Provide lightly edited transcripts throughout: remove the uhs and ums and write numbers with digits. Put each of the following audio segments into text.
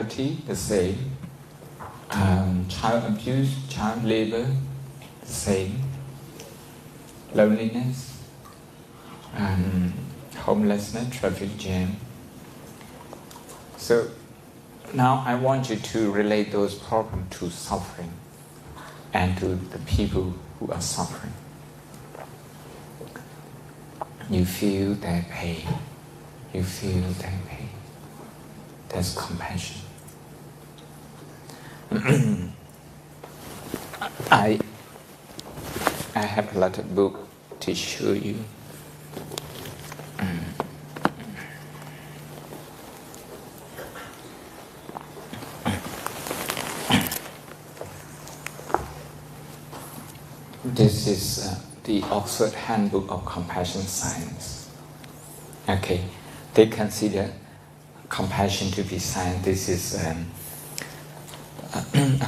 poverty, the same. Child abuse, child labor, the same. Loneliness, homelessness, traffic jam. So now I want you to relate those problems to suffering and to the people who are suffering. You feel their pain. You feel their pain. There's compassion. I have a lot of books to show you. This is the Oxford Handbook of Compassion Science. Okay, they consider compassion to be science. This is a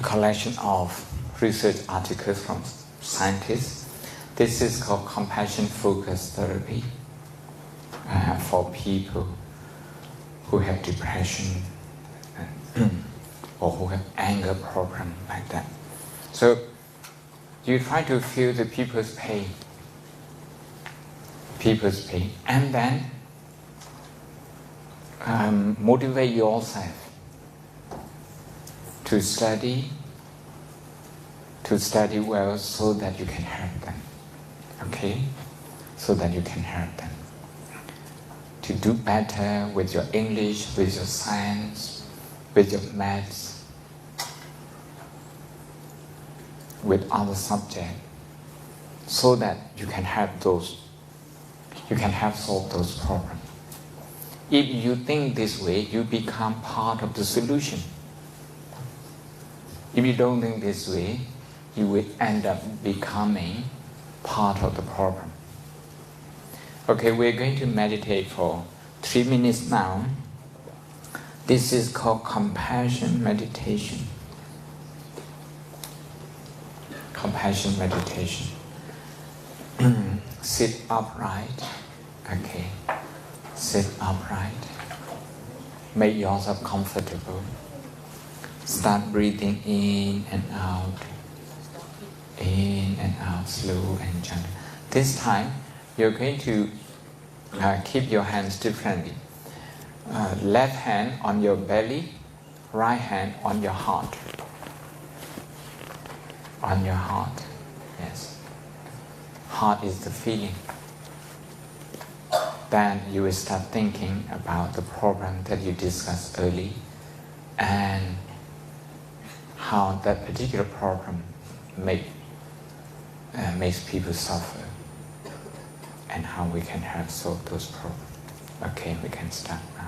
collection of research articles from scientists. This is called compassion-focused therapy for people who have depression or who have anger problem like that. So you try to feel the people's pain, and then motivate yourself to study well so that you can help them. Okay? So that you can help them. To do better with your English, with your science, with your maths, with other subjects, so that you can help solve those problems. If you think this way, you become part of the solution. If you don't think this way, you will end up becoming part of the problem. Okay, we're going to meditate for 3 minutes now. This is called compassion meditation. Compassion meditation. Sit upright. Okay. Sit upright. Make yourself comfortable. Start breathing in and out. In and out, slow and gentle. This time, you're going to keep your hands differently. Left hand on your belly, right hand on your heart. On your heart, yes. Heart is the feeling. Then you will start thinking about the problem that you discussed early and how that particular problem makes people suffer and how we can help solve those problems. Okay, we can start now.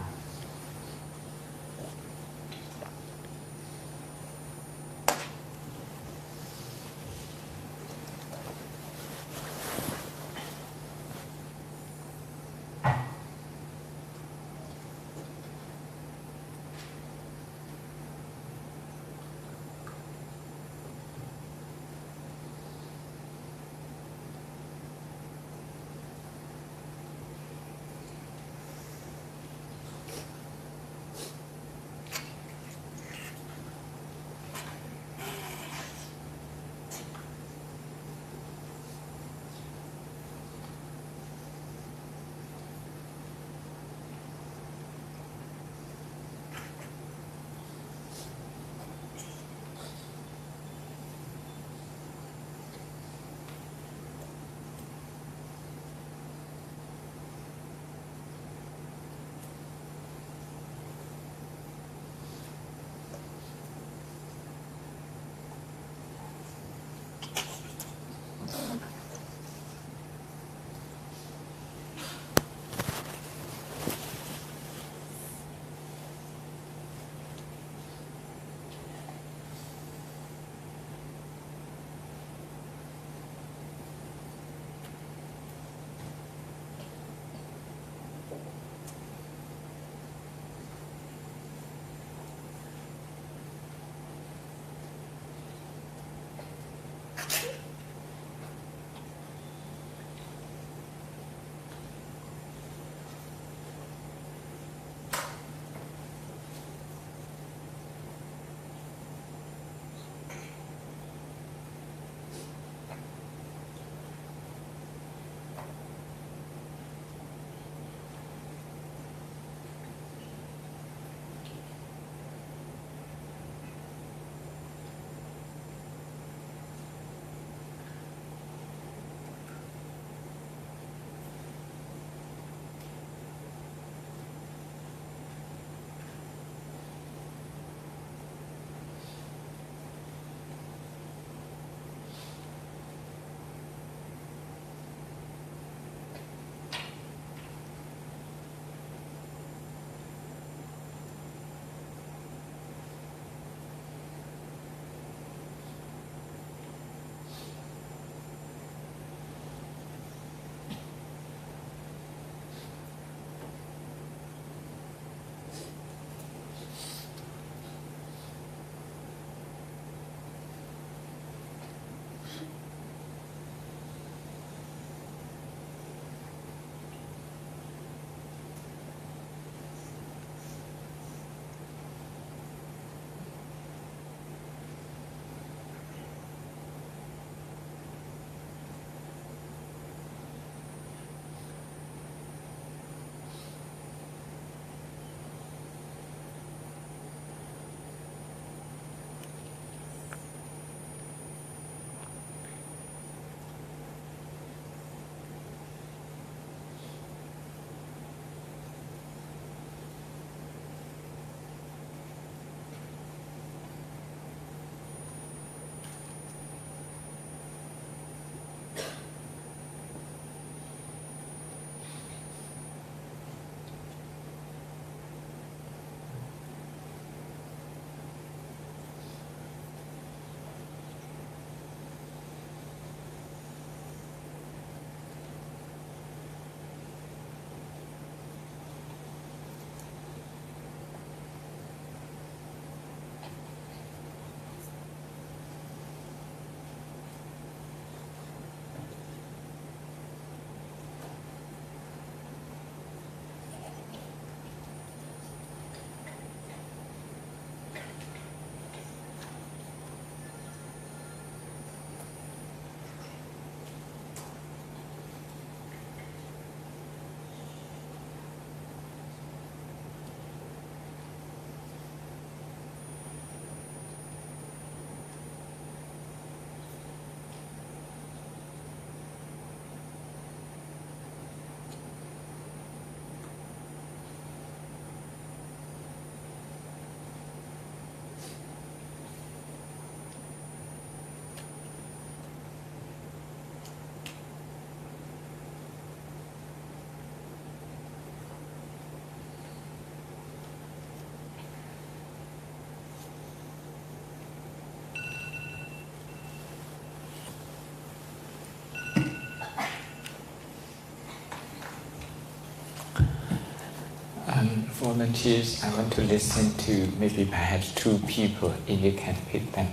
volunteers, I want to listen to maybe perhaps 2 people, if you can pick them,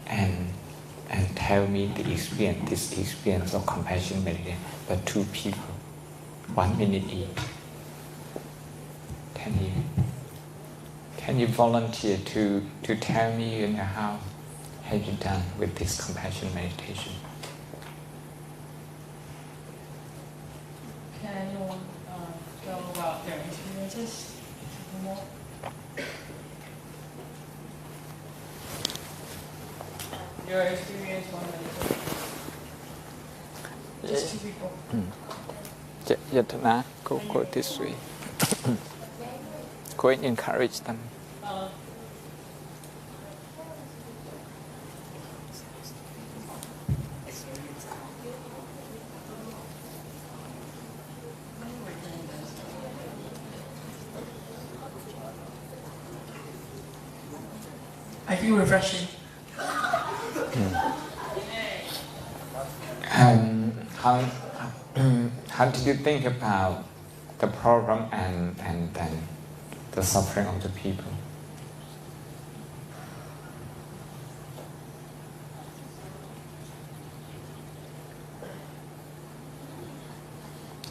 and tell me the experience, this experience of compassion meditation. But 2 people, 1 minute each. Can you volunteer to tell me, how have you done with this compassion meditation? Can anyone go about their experiences? More? Your experience one meditation. Just 2 people. Yatana, go this way. Go and encourage them. I feel refreshing. How did you think about the program and the suffering of the people?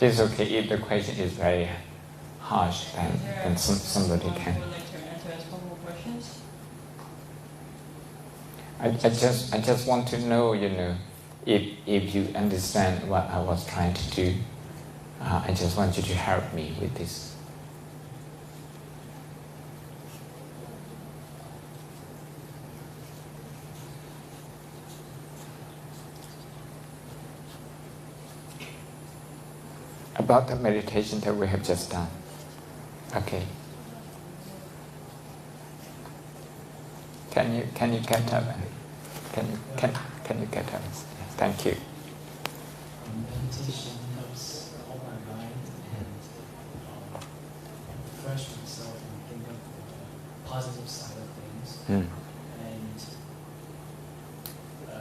It's okay if the question is very harsh, then somebody can. Would like to answer a couple more questions? I just want to know, if you understand what I was trying to do. I just want you to help me with this. About the meditation that we have just done. Okay. Can you get up? Can you get up? Yes, thank you. Meditation helps hold my mind and refresh myself and think of the positive side of things. And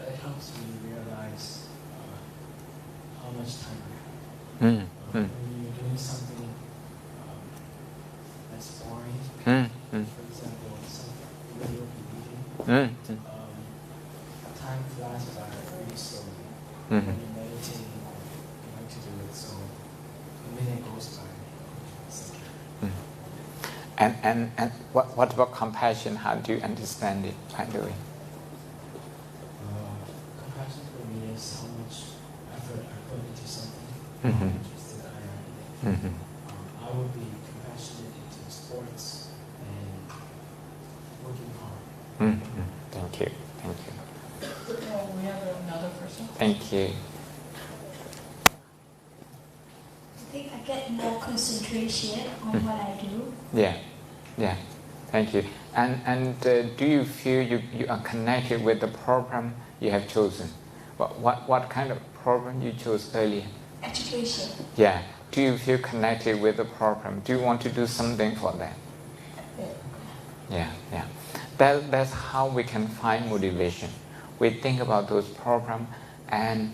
it helps me realize how much time I have. When you're doing something that's boring, for example, something really reading, time flies by really slowly. When you're meditating, you like to do it, so a minute goes by. It's okay. And what about compassion? How do you understand it, by the way? Compassion for me is how much effort I put into something, how interested I am in it. I would be compassionate into sports and working hard. Thank you. We have another person. Thank you. I think I get more concentration on what I do. Yeah. Thank you. And do you feel you are connected with the program you have chosen? What kind of program you chose earlier? Education. Yeah. Do you feel connected with the program? Do you want to do something for that? Yeah. That's how we can find motivation. We think about those programs and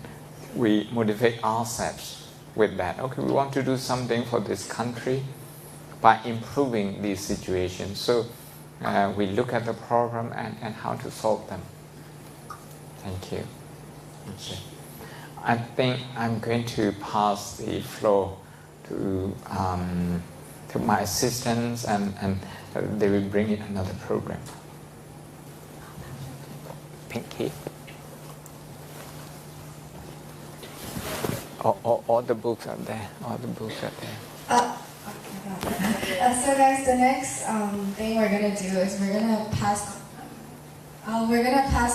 we motivate ourselves with that. Okay, we want to do something for this country by improving these situations. So we look at the program and how to solve them. Thank you. I think I'm going to pass the floor to my assistants and they will bring in another program. Pinky. All the books are there. So guys, the next thing we're gonna do is we're gonna pass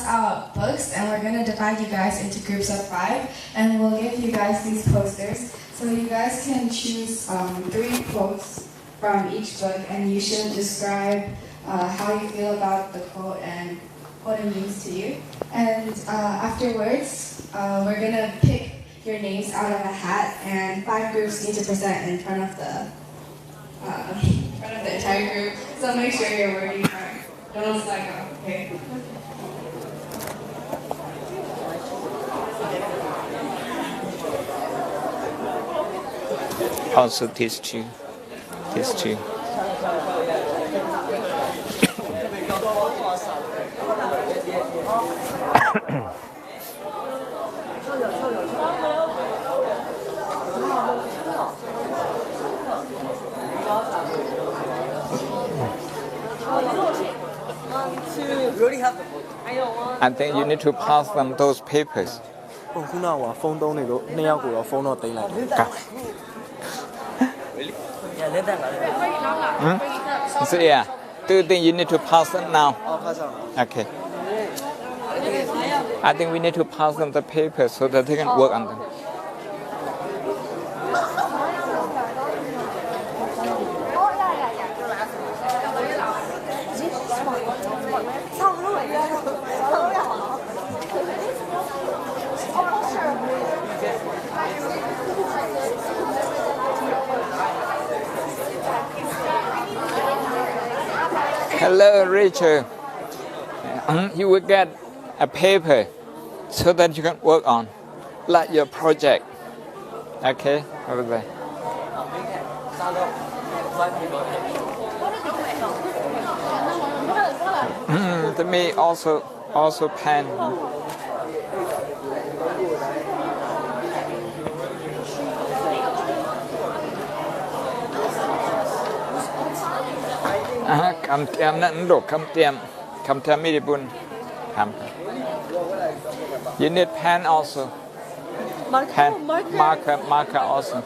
out books and we're gonna divide you guys into groups of 5 and we'll give you guys these posters. So you guys can choose 3 quotes from each book and you should describe how you feel about the quote and what it means to you. And afterwards, we're gonna pick your names out of a hat and 5 groups need to present in front of the entire group. So make sure you're working hard. Don't slack off, okay? Also these two. I think you need to pass them those papers. ခုနကဖုန်းသုံးနေလို့2ယောက်ကိုတော့ဖုန်းတော့တင်လိုက်တယ် So yeah, do you think you need to pass them now? အော်ဖတ်ဆောင် Okay. I think we need to pass them the papers so that they can work on them. Hello, Rachel. You will get a paper so that you can work on, like your project. Okay, over there. To me, also pen. Cầm tiệm nãy đồ cầm tiệm mi đi bún cầm. You need pen also. Pen, marker also.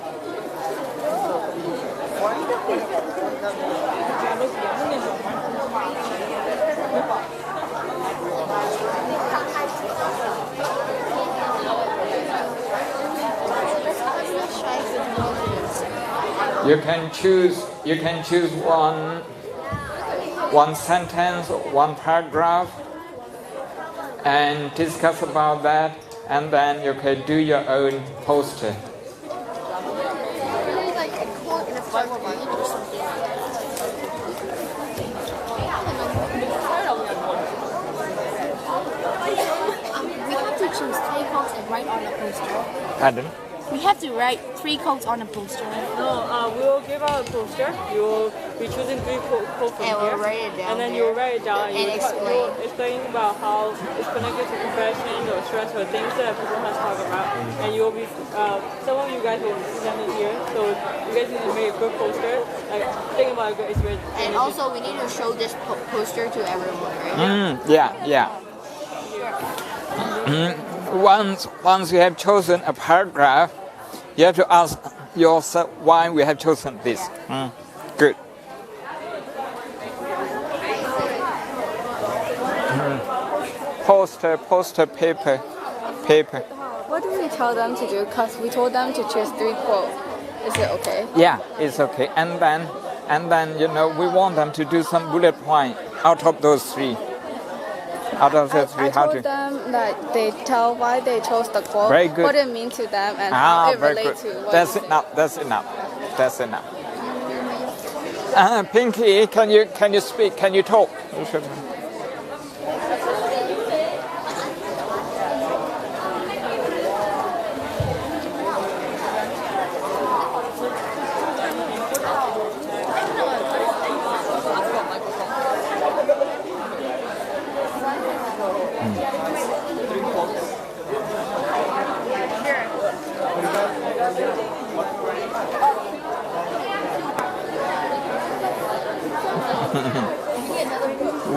You can choose one sentence, one paragraph, and discuss about that, and then you can do your own poster. We have to choose 3 quotes and write on a poster. Pardon? We have to write 3 quotes on a poster. No, we will give out a poster. You will be choosing 3 quotes from And here. we'll write it down And then there you'll write it down and you'll explain. explain about how it's connected to profession or stress or things that people have talked about. And you will be, some of you guys will present it here. So you guys need to make a good poster. Like, think about a good experience. And also, we need to show this poster to everyone, right? Yeah. Once you have chosen a paragraph, you have to ask yourself why we have chosen this. Good. Poster paper. What do we tell them to do? Because we told them to choose 3 quotes. Is it okay? Yeah, it's okay. And then we want them to do some bullet point out of those 3. Out of the 3, I how told to? them that they tell why they chose the quote, Very good. what it means to them, and how it very good. relates to what That's we enough. That's enough. Pinky, can you speak? Can you talk? You should.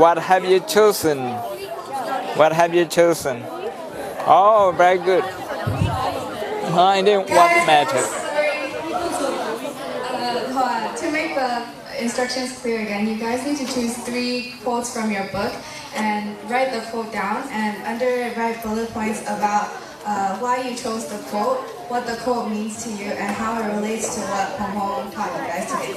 What have you chosen? Oh, very good. I didn't what matters. To make the instructions clear again, you guys need to choose 3 quotes from your book and write the quote down, and under it write bullet points about why you chose the quote, what the quote means to you, and how it relates to what Pom taught you guys today.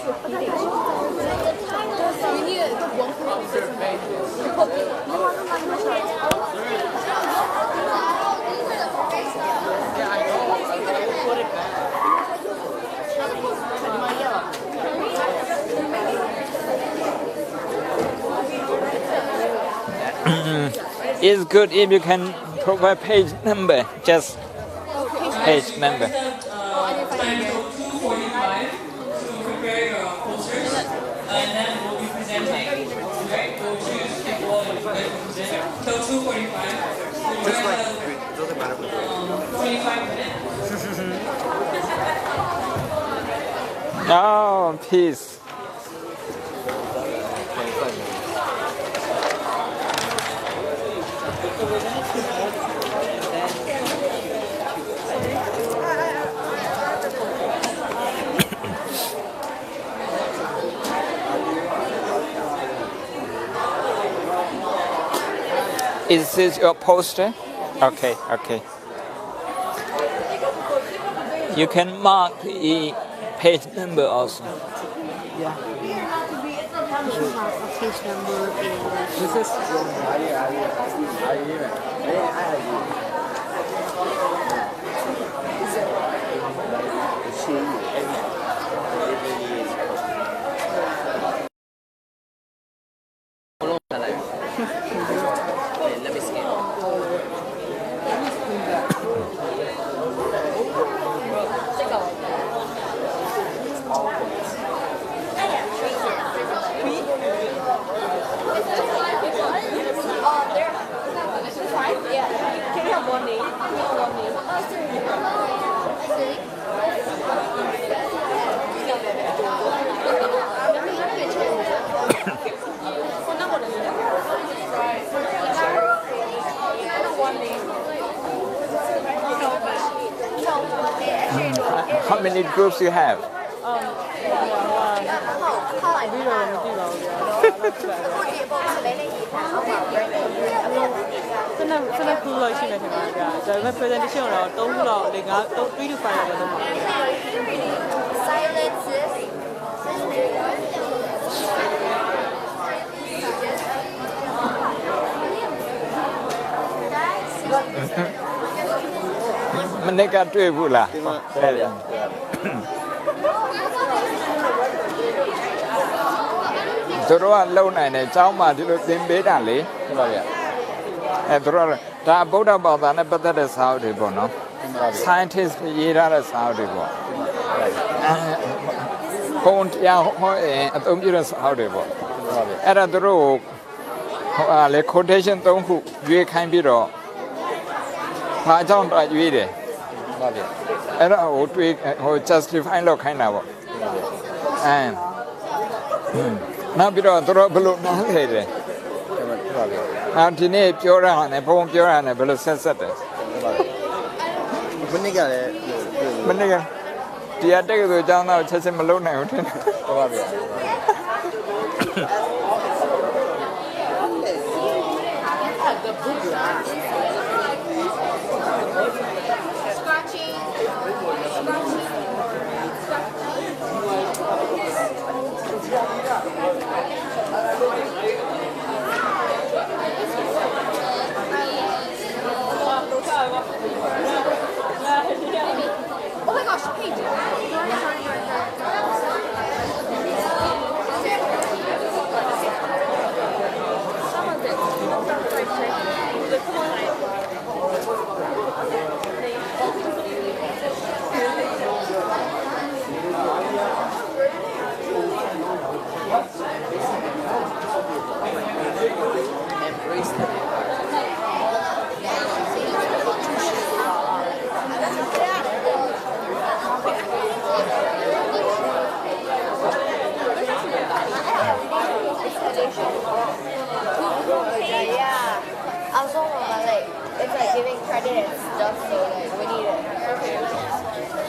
It's good if you can provide page number, just page number. Time till 2:45 to prepare your posters, and then we'll be presenting. Right? We'll choose Till 2:45. Just like, it doesn't matter what 25 minutes. Oh, peace. Is this your poster? Okay, okay. You can mark the page number also. Yeah. Page number This is Let me scan. Can you have one name? Can you have one name? How many groups you have? 真係 cool 類先嘅情況㗎，就係咩 presentation 又都落嚟㗎，都 3 to 5嘅都冇。မနေ့ကတွေ့ဘူးလား 对呀。သူတို့ကလုံနိုင်တယ်ကျောင်းမှာဒီလိုသင်ပေးတာလေ 对吧呀？ သူတို့ကဒါဗုဒ္ဓဘာသာနဲ့ပတ်သက်တဲ့စာအုပ်တွေပေါ့နော် scientist ရေးထားတဲ့စာအုပ်တွေပေါ့ဘုံတရားဟောအသုံးပြုတဲ့စာအုပ်တွေပေါ့အဲ့ဒါသူတို့လေ quotation 3ခုရွေးခိုင်းပြီးတော့ဘာကြောင့်တော့ရွေးတယ် 对吧呀？ အဲ့ဒါဟိုတွေးjustify လုပ်ခိုင်းတာပေါ့နောက်ပြီးတော့သူတို့ဘယ်လိုနားလဲတယ် 对吧呀？ ဒီနေ့ပြောရတာနဲ့ဘုံပြောရတာနဲ့ဘယ်လိုဆက်ဆက်တယ် 对吧呀？မနေ့ကလည်း မနေ့ကတရားတက်ကဆိုအကြောင်းတော့ချက်ချင်းမလုပ်နိုင်ဘူးထင်တယ် 对吧呀？ Oh my gosh, page. Embrace them. Yeah. Also, like, it's like giving credit and stuff, so like we need it.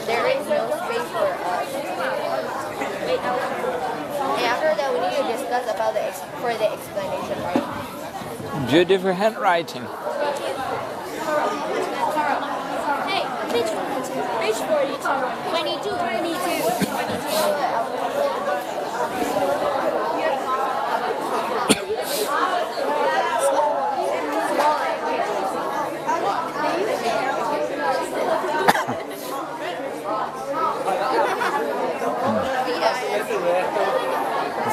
There is no space for us. And after that, we need to discuss about for the explanation, right? Beautiful handwriting. Hey, page 42. 22.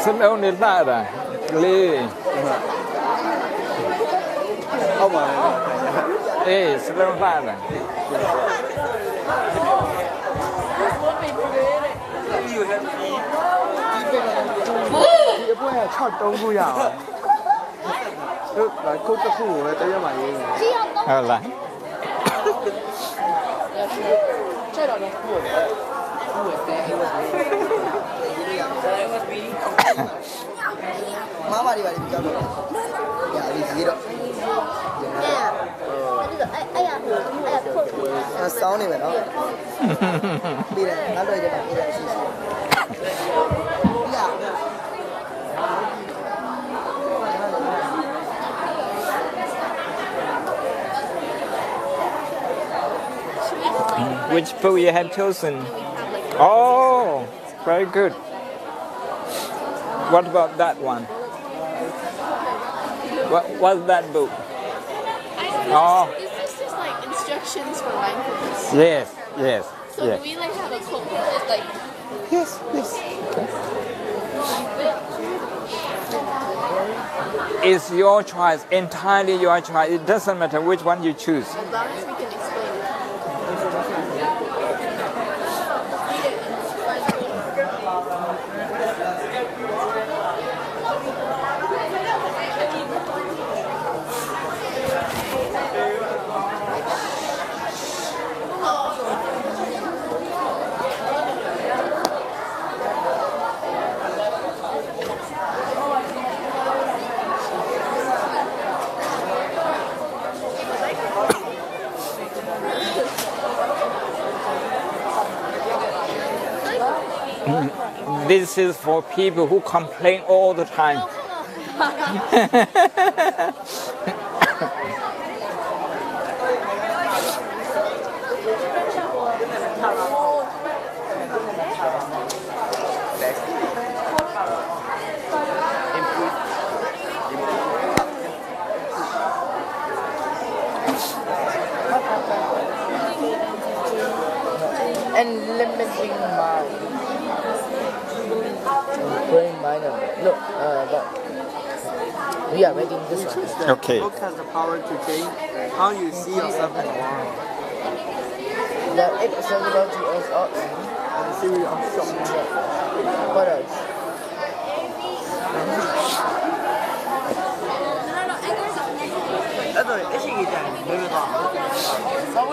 Sân đâu đến ta rồi Lê အောက်မှာ Ê sân đâu ta rồi ဒီအပွဲက6 3ခုရအောင် Like cook the food, right? Tell my name. ဟုတ်လား Mama đi vào đi cho nó. Dạ đi gì đó. Nó sáu này vậy đó. Đi này, nó đôi cho bạn đi đây. Dạ. Which book you have chosen? Oh, very good. What about that one? What's that book? Oh, Is this just like instructions for mindfulness? yes, yes, So yes. do we like have a quote with like Yes, yes. It's your choice, entirely your choice. It doesn't matter which one you choose. as long as we can explain it? This is for people who complain all the time. And limiting mind. Brain mind. Look, but we are making this one. Okay. Book has the power to change how you see yourself in the world. The accessibility is awesome. And the theory of shock. What else? That's right. It's easy to do it all.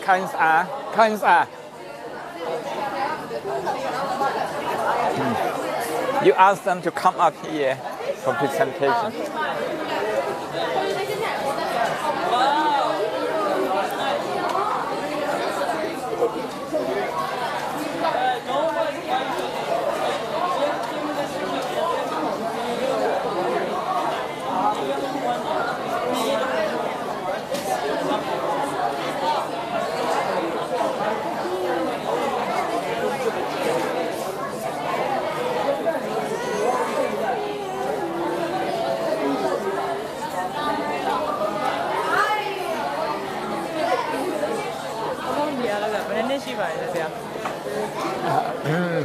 kinds are. Kinds are. You ask them to come up here for presentation.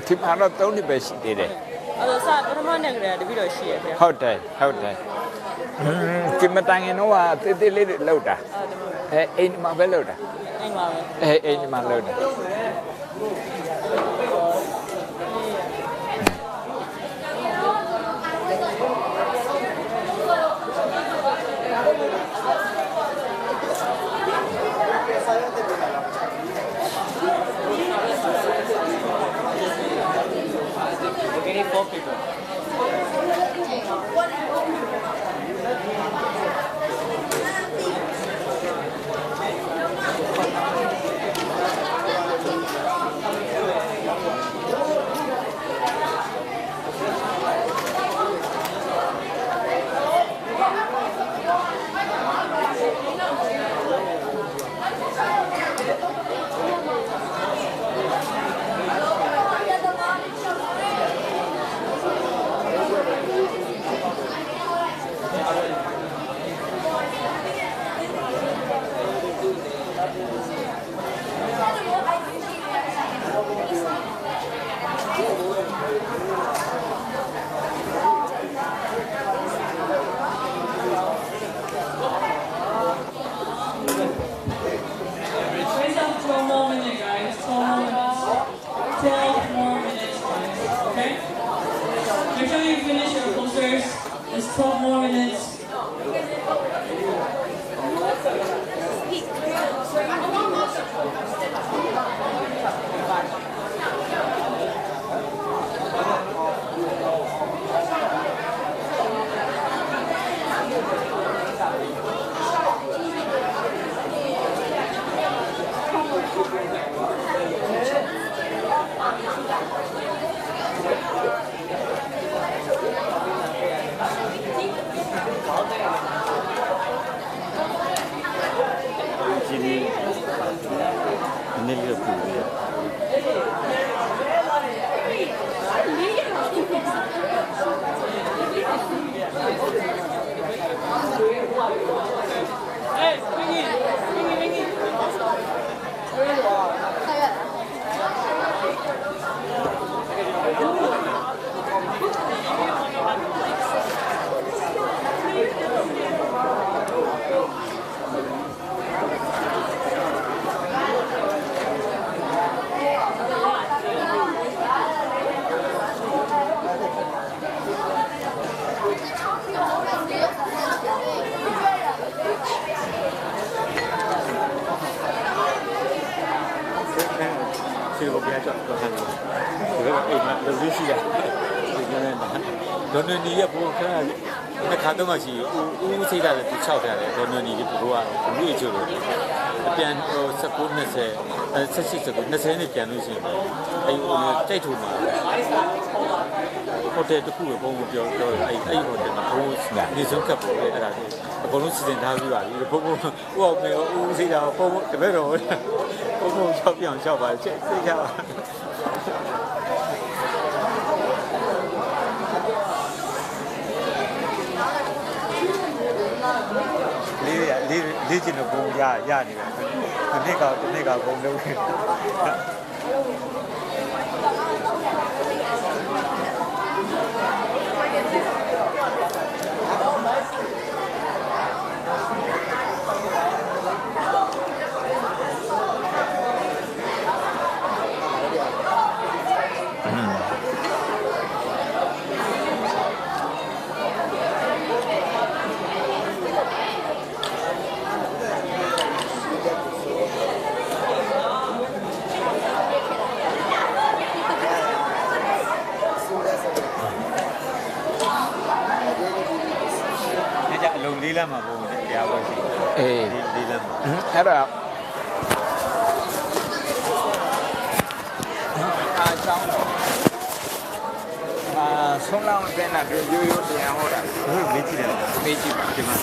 Keep out of the only best did it. How day, how day. Keep my tongue in over, they let it loader. Ain't my loader. Ain't my loader. We need 4 people. It's 12 more minutes. Don't need a book. The Kadomashi, who say that the child don't need to go out to reach you. The piano supportness, such is a goodness any piano. I will take to my hotel to cool a bone of your I need some couple of bonus in Havi, the Pomo, who say that Pomo, the better Pomo shopping on shop. I check. Legion of Bone, yeah, the nigga bone. လုံးလေးလမ်းမှာပုံတရားပွဲရှိလေးလမ်းမှာအဲ့ဒါအားကြောင်းဆုံးလောင်းတဲ့နာပြရိုးရိုးတရားဟောတာမေးကြည့်တယ်မေးကြည့်ပါဒီမှာ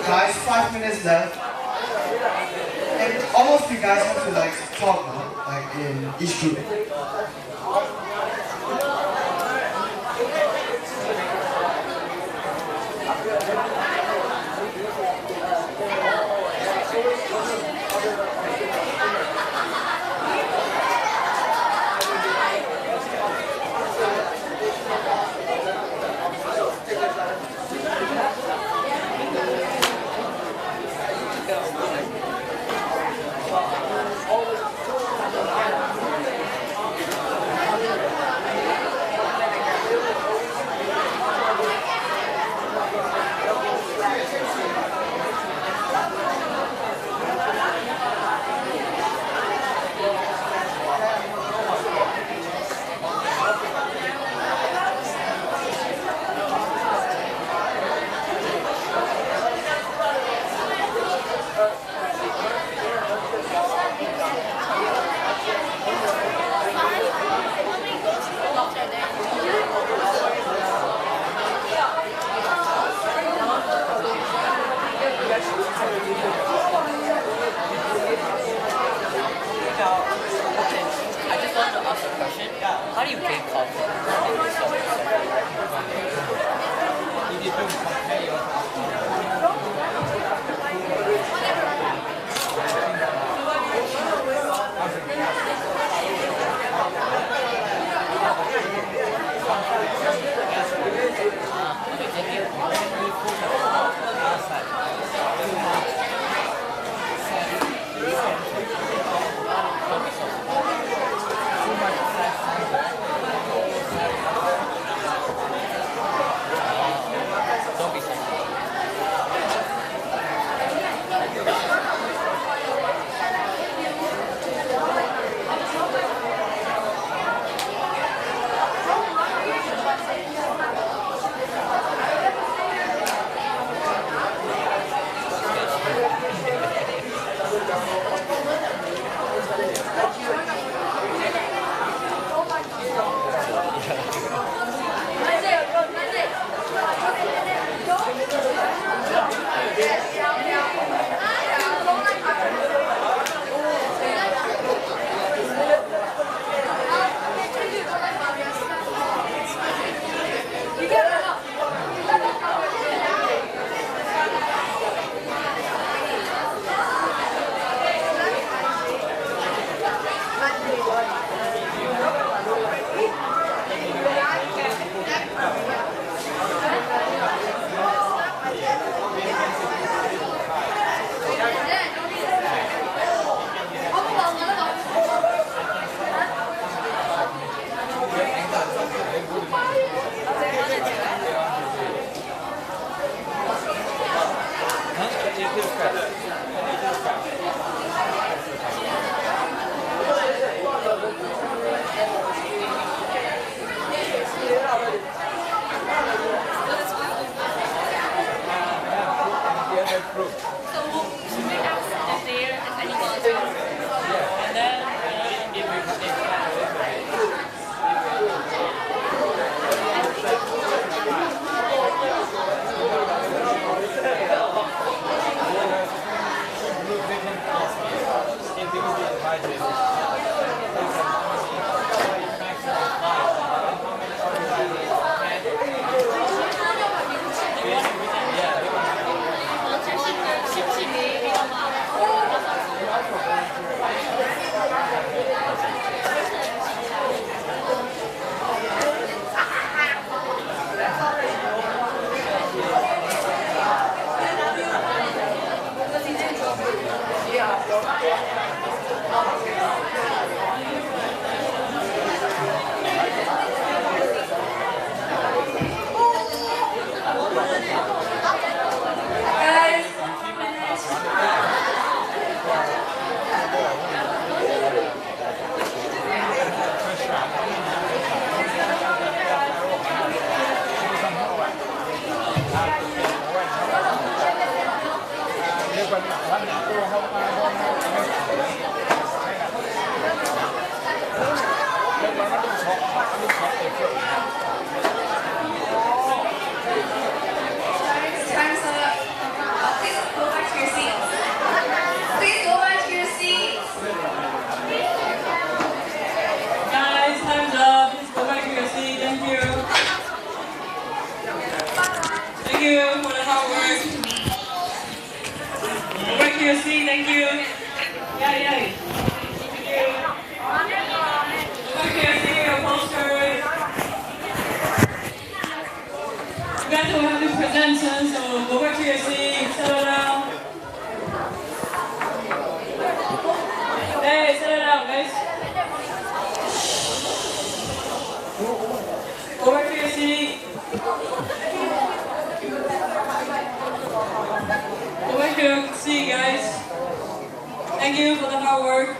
Guys, 5 minutes left. And almost you guys have to like talk now, like in each group. ask a question. How do you gain confidence in yourself? Thank you. Yeah, yeah. Thank you. Okay, see your posters. You guys will have to present soon, so go back to your seat, settle down. Hey, settle down, guys. Go back to your seat. Go back to your seat, guys. Thank you for the hard work.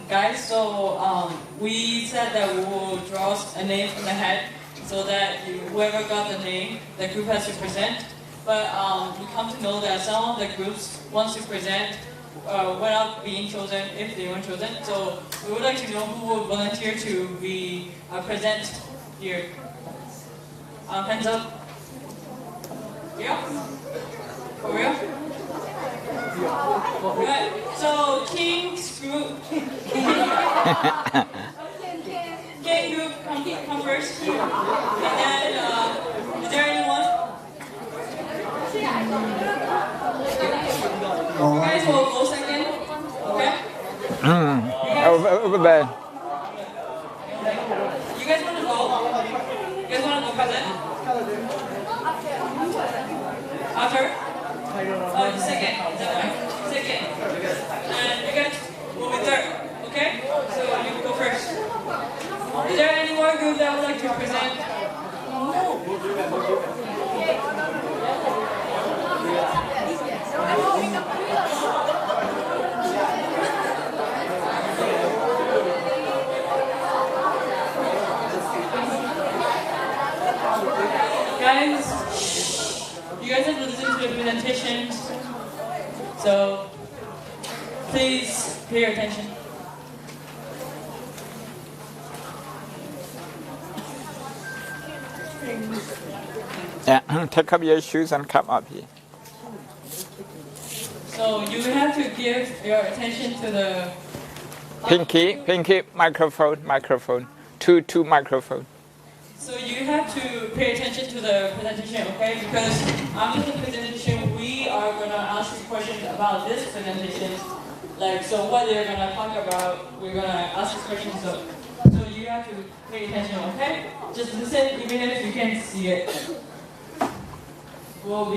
Guys, so we said that we will draw a name from the hat so that whoever got the name, the group has to present. But we come to know that some of the groups wants to present without being chosen if they weren't chosen. So we would like to know who would volunteer to be present here. Hands up. Yeah? For real? Right. So King, Screw, King group come first. And then, is there anyone? You guys will go second. Okay? Over there. You guys want to go? You guys want to go present? After? Second. Is that right? Second. And you guys will be third. Okay? So you go first. Is there any more group that would like to present? Guys, you guys have to listen to the presentations, so please pay your attention. Yeah, take up your shoes and come up here. So you have to give your attention to the Pinky, microphone. Two microphone. So you have to pay attention to the presentation, okay? Because after the presentation, we are gonna ask you questions about this presentation. Like, so what they're gonna talk about, we're gonna ask you questions. So you have to pay attention, okay? Just listen, even if you can't see it. They'll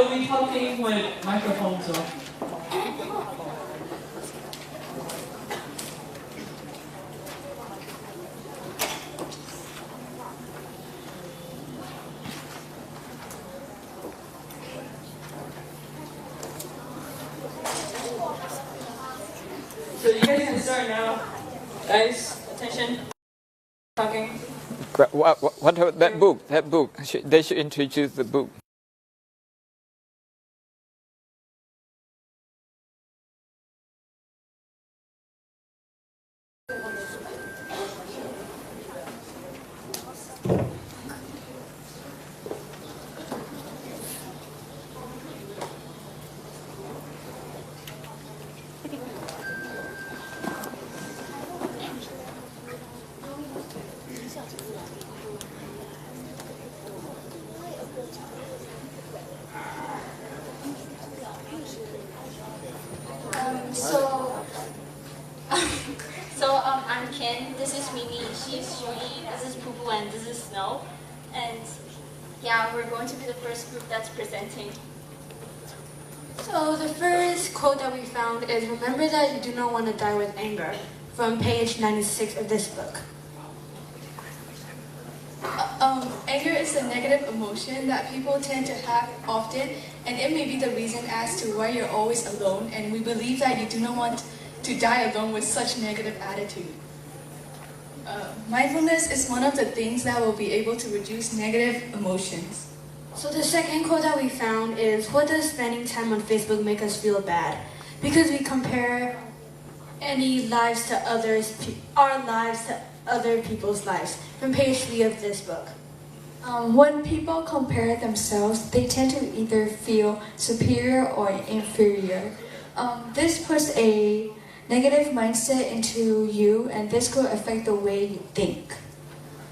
be talking with microphones on. So you guys can start now. Guys, attention. Talking. What about that book? They should introduce the book. I'm Ken, this is Mimi, she's Shui, this is Poo and this is Snow. And yeah, we're going to be the first group that's presenting. So the first quote that we found is, "Remember that you do not want to die with anger," from page 96 of this book. Anger is a negative emotion that people tend to have often, and it may be the reason as to why you're always alone, and we believe that you do not want to die alone with such negative attitude. Mindfulness is one of the things that will be able to reduce negative emotions. So the second quote that we found is, "What does spending time on Facebook make us feel bad? Because we compare any lives to others, our lives to other people's lives," from page 3 of this book. When people compare themselves, they tend to either feel superior or inferior. This puts a negative mindset into you, and this could affect the way you think.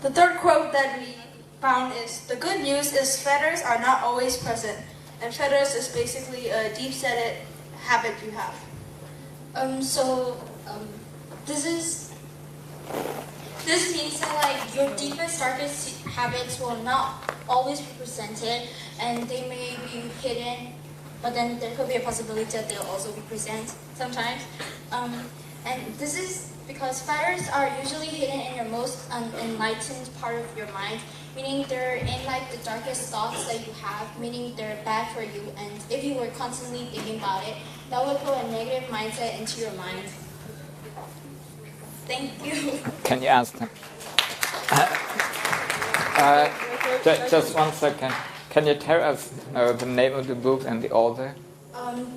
The third quote that we found is, "The good news is feathers are not always present," and feathers is basically a deep-seated habit you have. This means that like your deepest, darkest habits will not always be presented, and they may be hidden, but then there could be a possibility that they'll also be present sometimes. And this is because feathers are usually hidden in your most unenlightened part of your mind, meaning they're in like the darkest thoughts that you have, meaning they're bad for you, and if you were constantly thinking about it, that would put a negative mindset into your mind. Thank you. Can you ask them? Just 1 second. Can you tell us the name of the book and the author?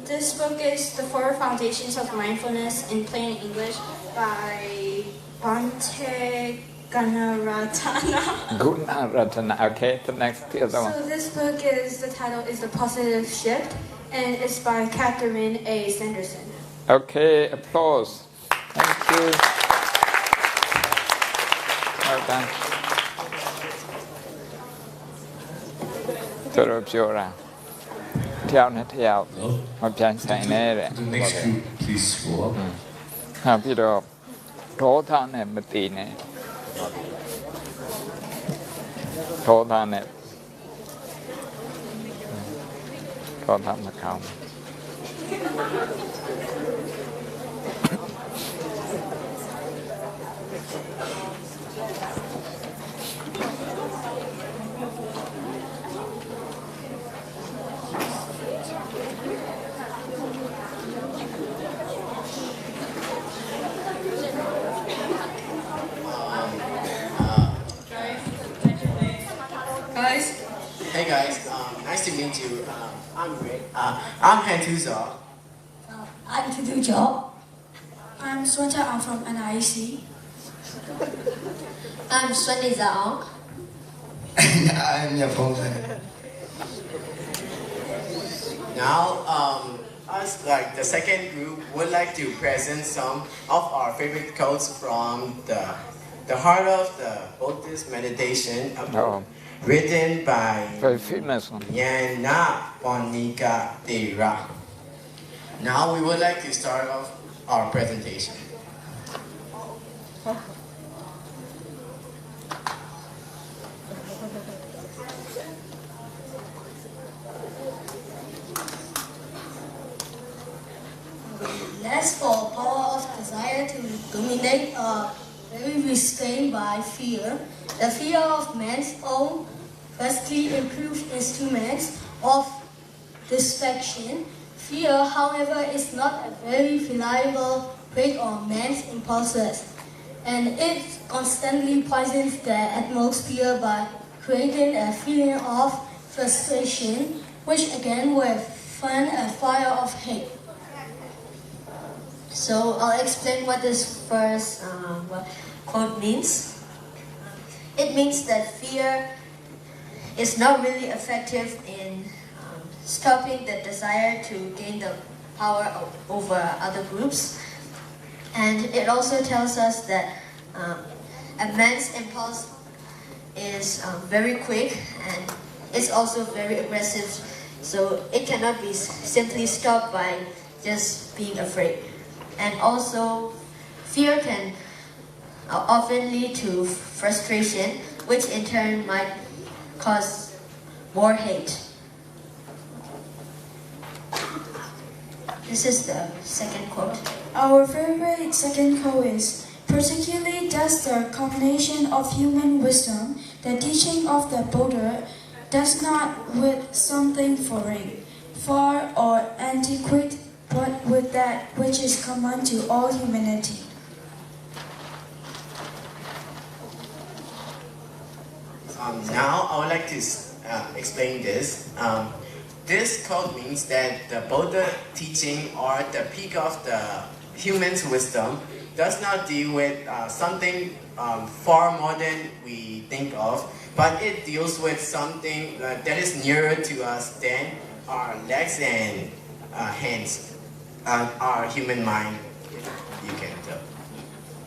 This book is The 4 Foundations of Mindfulness in Plain English by Bhante Gunaratana. Gunaratana. Okay, the next the other one. So this book is, the title is The Positive Shift, and it's by Catherine A. Sanderson. Okay, applause. Thank you. Well done. တော်တော်ပြောတာတယောက်နဲ့တယောက်မပြန်ဆိုင်နဲ့တဲ့ The next group, please go up. ဟာပြီးတော့ဒေါသနဲ့မတည်နဲ့ဒေါသမကောင်း Hey guys, nice to meet you. I'm Rick. I'm Hantuza. I'm Tudujo. I'm Sweta. I'm from NIC. I'm Swani Zaong. I'm your father. Now, us like the second group would like to present some of our favorite quotes from the heart of the Buddhist meditation. Written by Yana Ponika Dera. Now we would like to start off our presentation. Less for power of desire to dominate are very restrained by fear. The fear of man's own vastly improved instruments of distraction. Fear, however, is not a very reliable brake on man's impulses, and it constantly poisons the atmosphere by creating a feeling of frustration, which again will fan a fire of hate. So I'll explain what this first quote means. It means that fear is not really effective in stopping the desire to gain the power over other groups. And it also tells us that a man's impulse is very quick and it's also very aggressive. So it cannot be simply stopped by just being afraid. And also, fear can often lead to frustration, which in turn might cause more hate. This is the second quote. Our favorite second quote is, particularly does the combination of human wisdom, the teaching of the Buddha, does not with something foreign, far or antiquate, but with that which is common to all humanity. Now I would like to explain this. This quote means that the Buddha teaching or the peak of the human's wisdom does not deal with something far more than we think of, but it deals with something that is nearer to us than our legs and hands, our human mind, you can tell.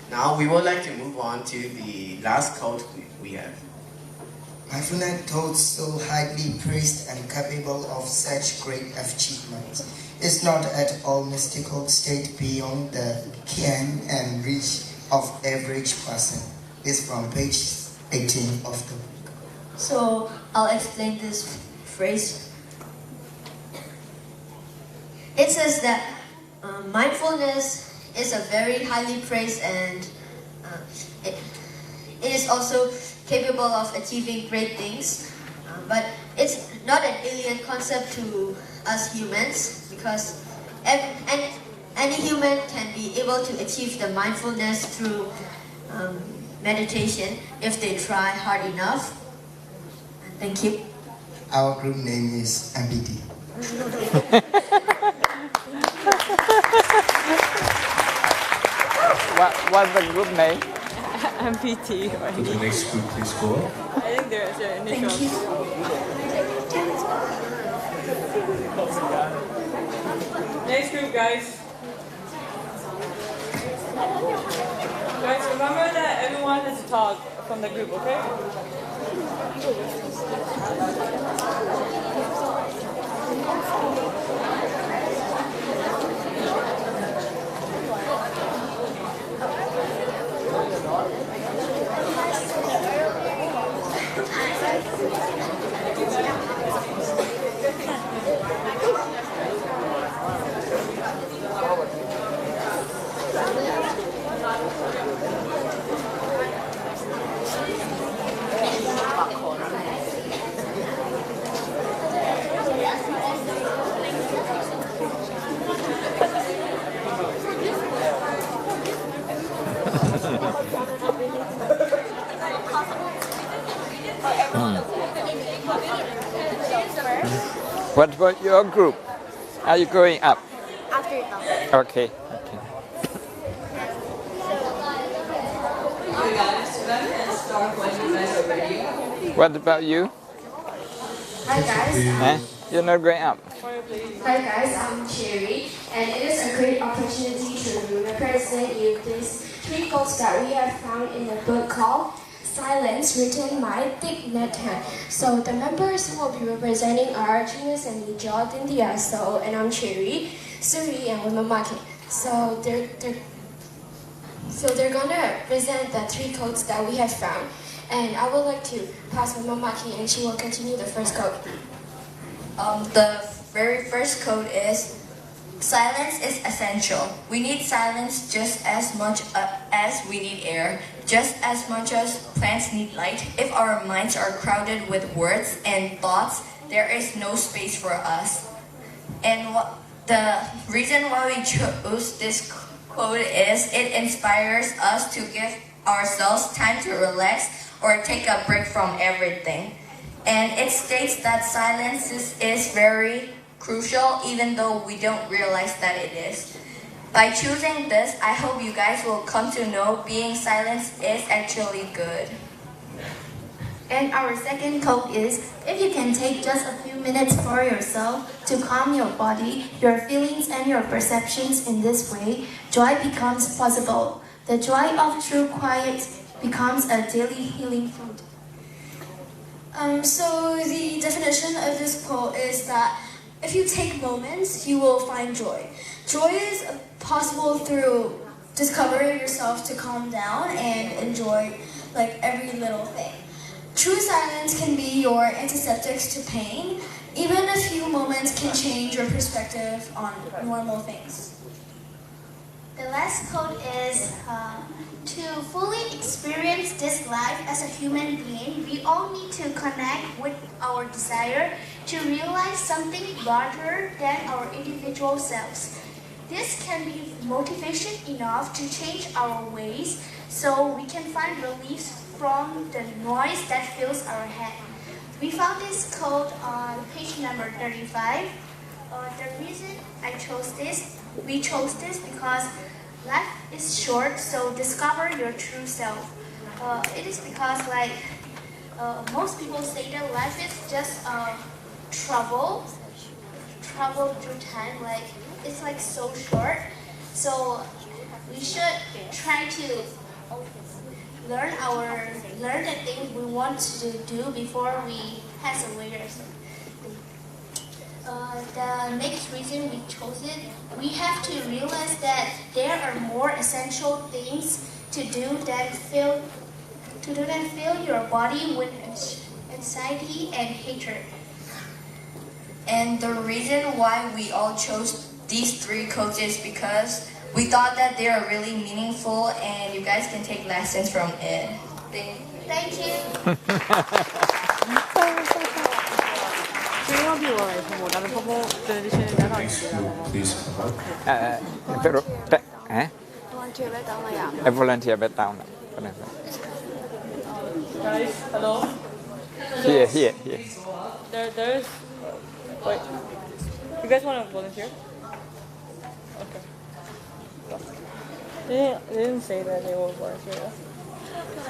Now we would like to move on to the last quote we have. Mindfulness thought so highly praised and capable of such great achievements is not at all mystical state beyond the ken and reach of average person. It's from page 18 of the book. So I'll explain this phrase. It says that mindfulness is a very highly praised and it is also capable of achieving great things, but it's not an alien concept to us humans because any human can be able to achieve the mindfulness through meditation if they try hard enough. Thank you. Our group name is MBD. What's the group name? MPT. Right? To the next group, please go up. I think there's an initial. Next group, guys. Guys, remember that everyone has to talk from the group, okay? What about your group? Are you going up? After you talk. Okay. What about you? Hi guys. You're not going up. Hi guys, I'm Cherry, and it is a great opportunity to represent you these 3 quotes that we have found in a book called Silence, written by Thich Nhat Hanh. So the members who will be representing are Genius and Lijal Dindiaso, and I'm Cherry, Suri, and Wimamaki. So they're gonna present the 3 quotes that we have found, and I would like to pass Wimamaki, and she will continue the first quote. The very first quote is, silence is essential. We need silence just as much as we need air, just as much as plants need light. If our minds are crowded with words and thoughts, there is no space for us. And the reason why we chose this quote is it inspires us to give ourselves time to relax or take a break from everything. And it states that silence is very crucial, even though we don't realize that it is. By choosing this, I hope you guys will come to know being silent is actually good. And our second quote is, if you can take just a few minutes for yourself to calm your body, your feelings, and your perceptions in this way, joy becomes possible. The joy of true quiet becomes a daily healing food. So the definition of this quote is that if you take moments, you will find joy. Joy is possible through discovering yourself to calm down and enjoy like every little thing. True silence can be your antiseptics to pain. Even a few moments can change your perspective on normal things. The last quote is, to fully experience this life as a human being, we all need to connect with our desire to realize something larger than our individual selves. This can be motivation enough to change our ways so we can find relief from the noise that fills our head. We found this quote on page number 35. The reason we chose this because life is short, so discover your true self. It is because most people say that life is just trouble through time. It's so short. So we should try to learn the things we want to do before we pass away or something. The next reason we chose it, we have to realize that there are more essential things to do than fill your body with anxiety and hatred. And the reason why we all chose these 3 quotes is because we thought that they are really meaningful and you guys can take lessons from it. Thank you. Please come up. Volunteer back down. Guys, hello? Here. There's... Wait. You guys want to volunteer? Okay. They didn't say that they will volunteer. ใ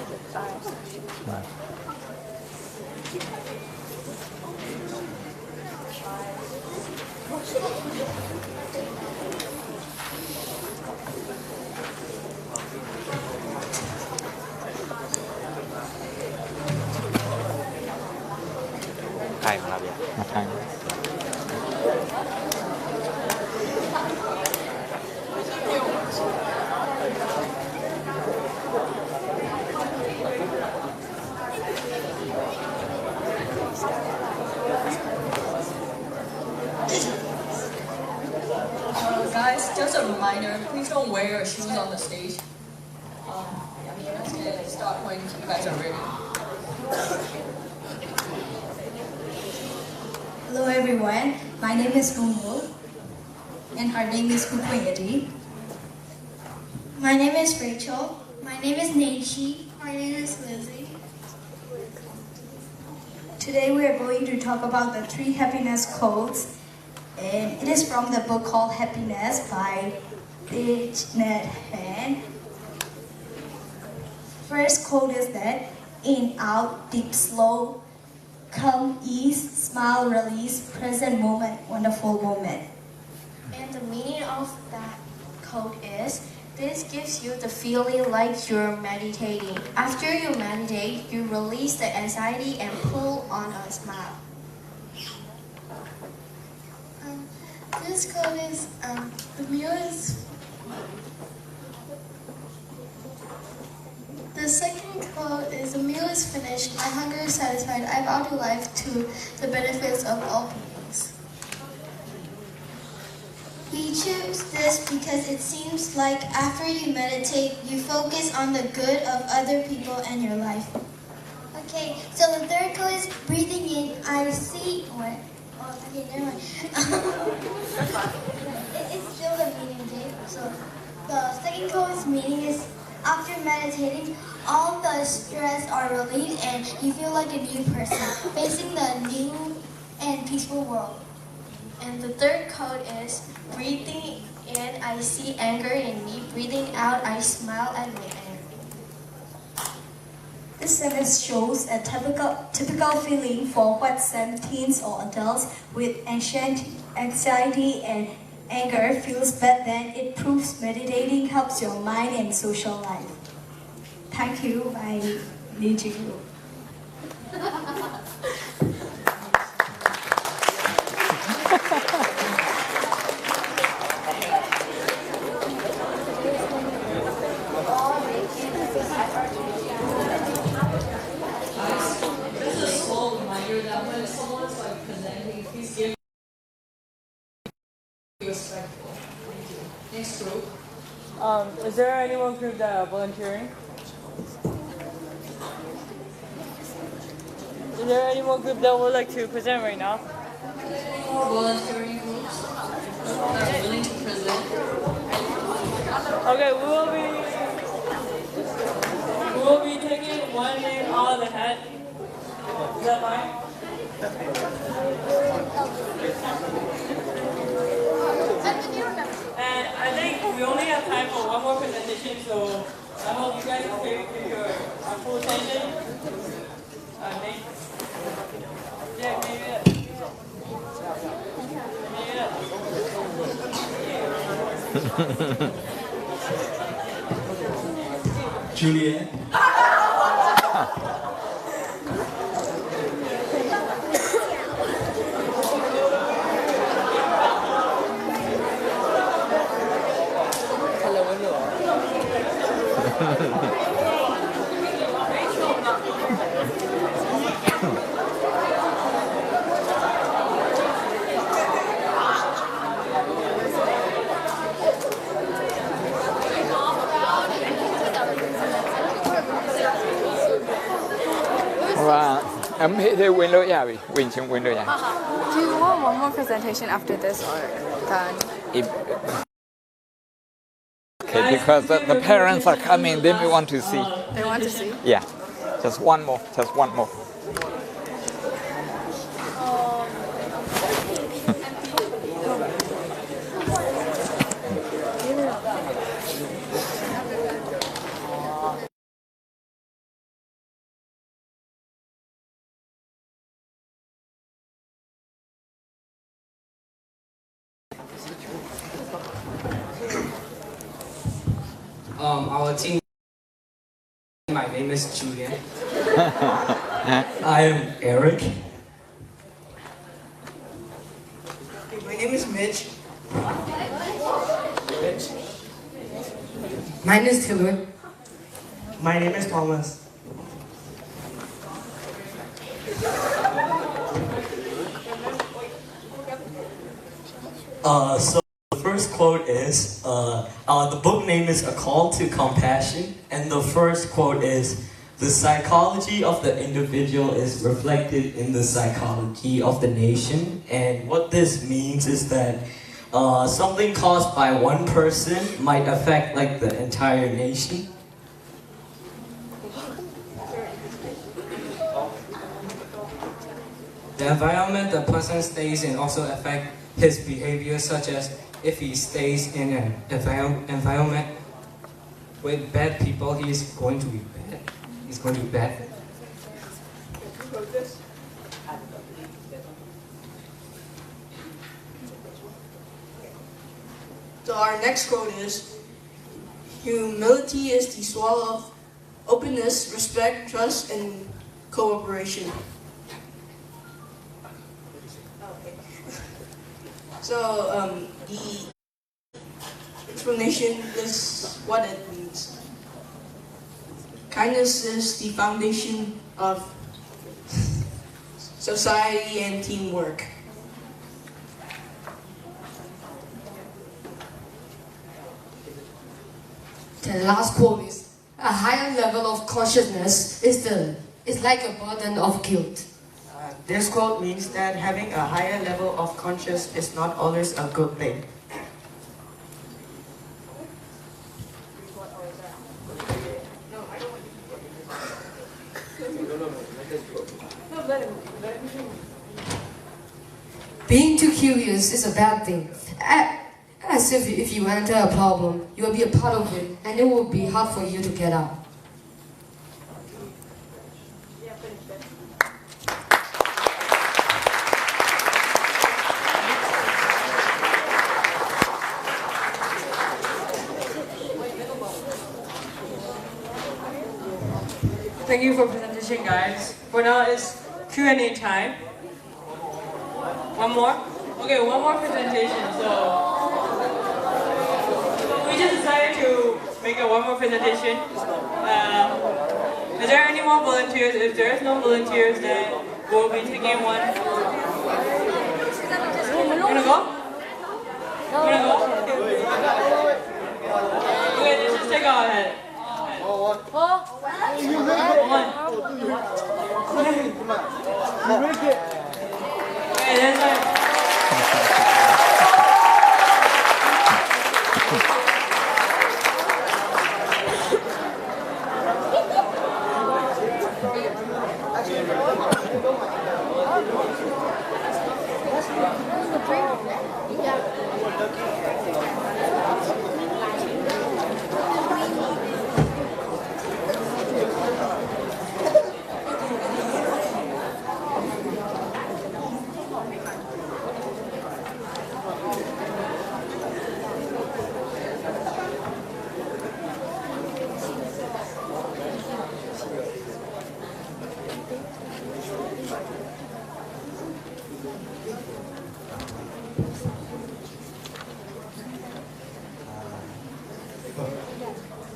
ครมาเบีย มาทาง Guys, just a reminder, please don't wear your shoes on the stage. Let's get start when you guys are ready. Hello everyone, my name is Gumo, and her name is Kukwayati. My name is Rachel. My name is Naichi. My name is Lizzie. Today we are going to talk about the 3 happiness codes, and it is from the book called Happiness by Thich Nhat Hanh. First code is that in, out, deep, slow, come, ease, smile, release, present moment, wonderful moment. And the meaning of that code is, this gives you the feeling like you're meditating. After you meditate, you release the anxiety and pull on a smile. This code is, the meal is, the second quote is, the meal is finished, my hunger is satisfied, I value life to the benefits of all beings. We choose this because it seems like after you meditate, you focus on the good of other people and your life. Okay, so the third code is breathing in, I see, what? Oh, okay, never mind. It's still the meaning, Dave. So the second code's meaning is after meditating, all the stress are relieved and you feel like a new person, facing the new and peaceful world. And the third code is, breathing in, I see anger in me. Breathing out, I smile at my anger. This sentence shows a typical feeling for what some teens or adults with anxiety and anger feels, but then it proves meditating helps your mind and social life. Thank you. I need you. This is a small reminder that when someone's like presenting, please give respectful. Thank you. Next group. Is there any one group that are volunteering? Is there any one group that would like to present right now? Any more volunteering groups that are willing to present? Okay, we will be taking one name out of the hat. Is that fine? And I think we only have time for one more presentation, so I hope you guys will give your full attention. Nate? Yeah, maybe Juliet. They win လို့ရပြီဝင်ချင်းဝင်လို့ရ Do you want one more presentation after this or done? Okay, because the parents are coming, they may want to see. They want to see? Yeah, just one more. Our team. My name is Julian. I am Eric. My name is Mitch. Mine is Taylor. My name is Thomas. So the first quote is, the book name is A Call to Compassion, and the first quote is, the psychology of the individual is reflected in the psychology of the nation. And what this means is that something caused by one person might affect like the entire nation. The environment the person stays in also affects his behavior, such as if he stays in an environment with bad people, he is going to be bad. He's going to be bad. So our next quote is, humility is the soil of openness, respect, trust, and cooperation. So the explanation is what it means. Kindness is the foundation of society and teamwork. The last quote is, a higher level of consciousness is like a burden of guilt. This quote means that having a higher level of conscience is not always a good thing. Being too curious is a bad thing. As if you enter a problem, you will be a part of it, and it will be hard for you to get out. Thank you for presentation, guys. For now, it's Q&A time. One more? Okay, one more presentation. So we just decided to make one more presentation. Is there any more volunteers? If there is no volunteers, then we'll be taking one. You wanna go? You wanna go? Okay, let's just take our head. Okay, that's it.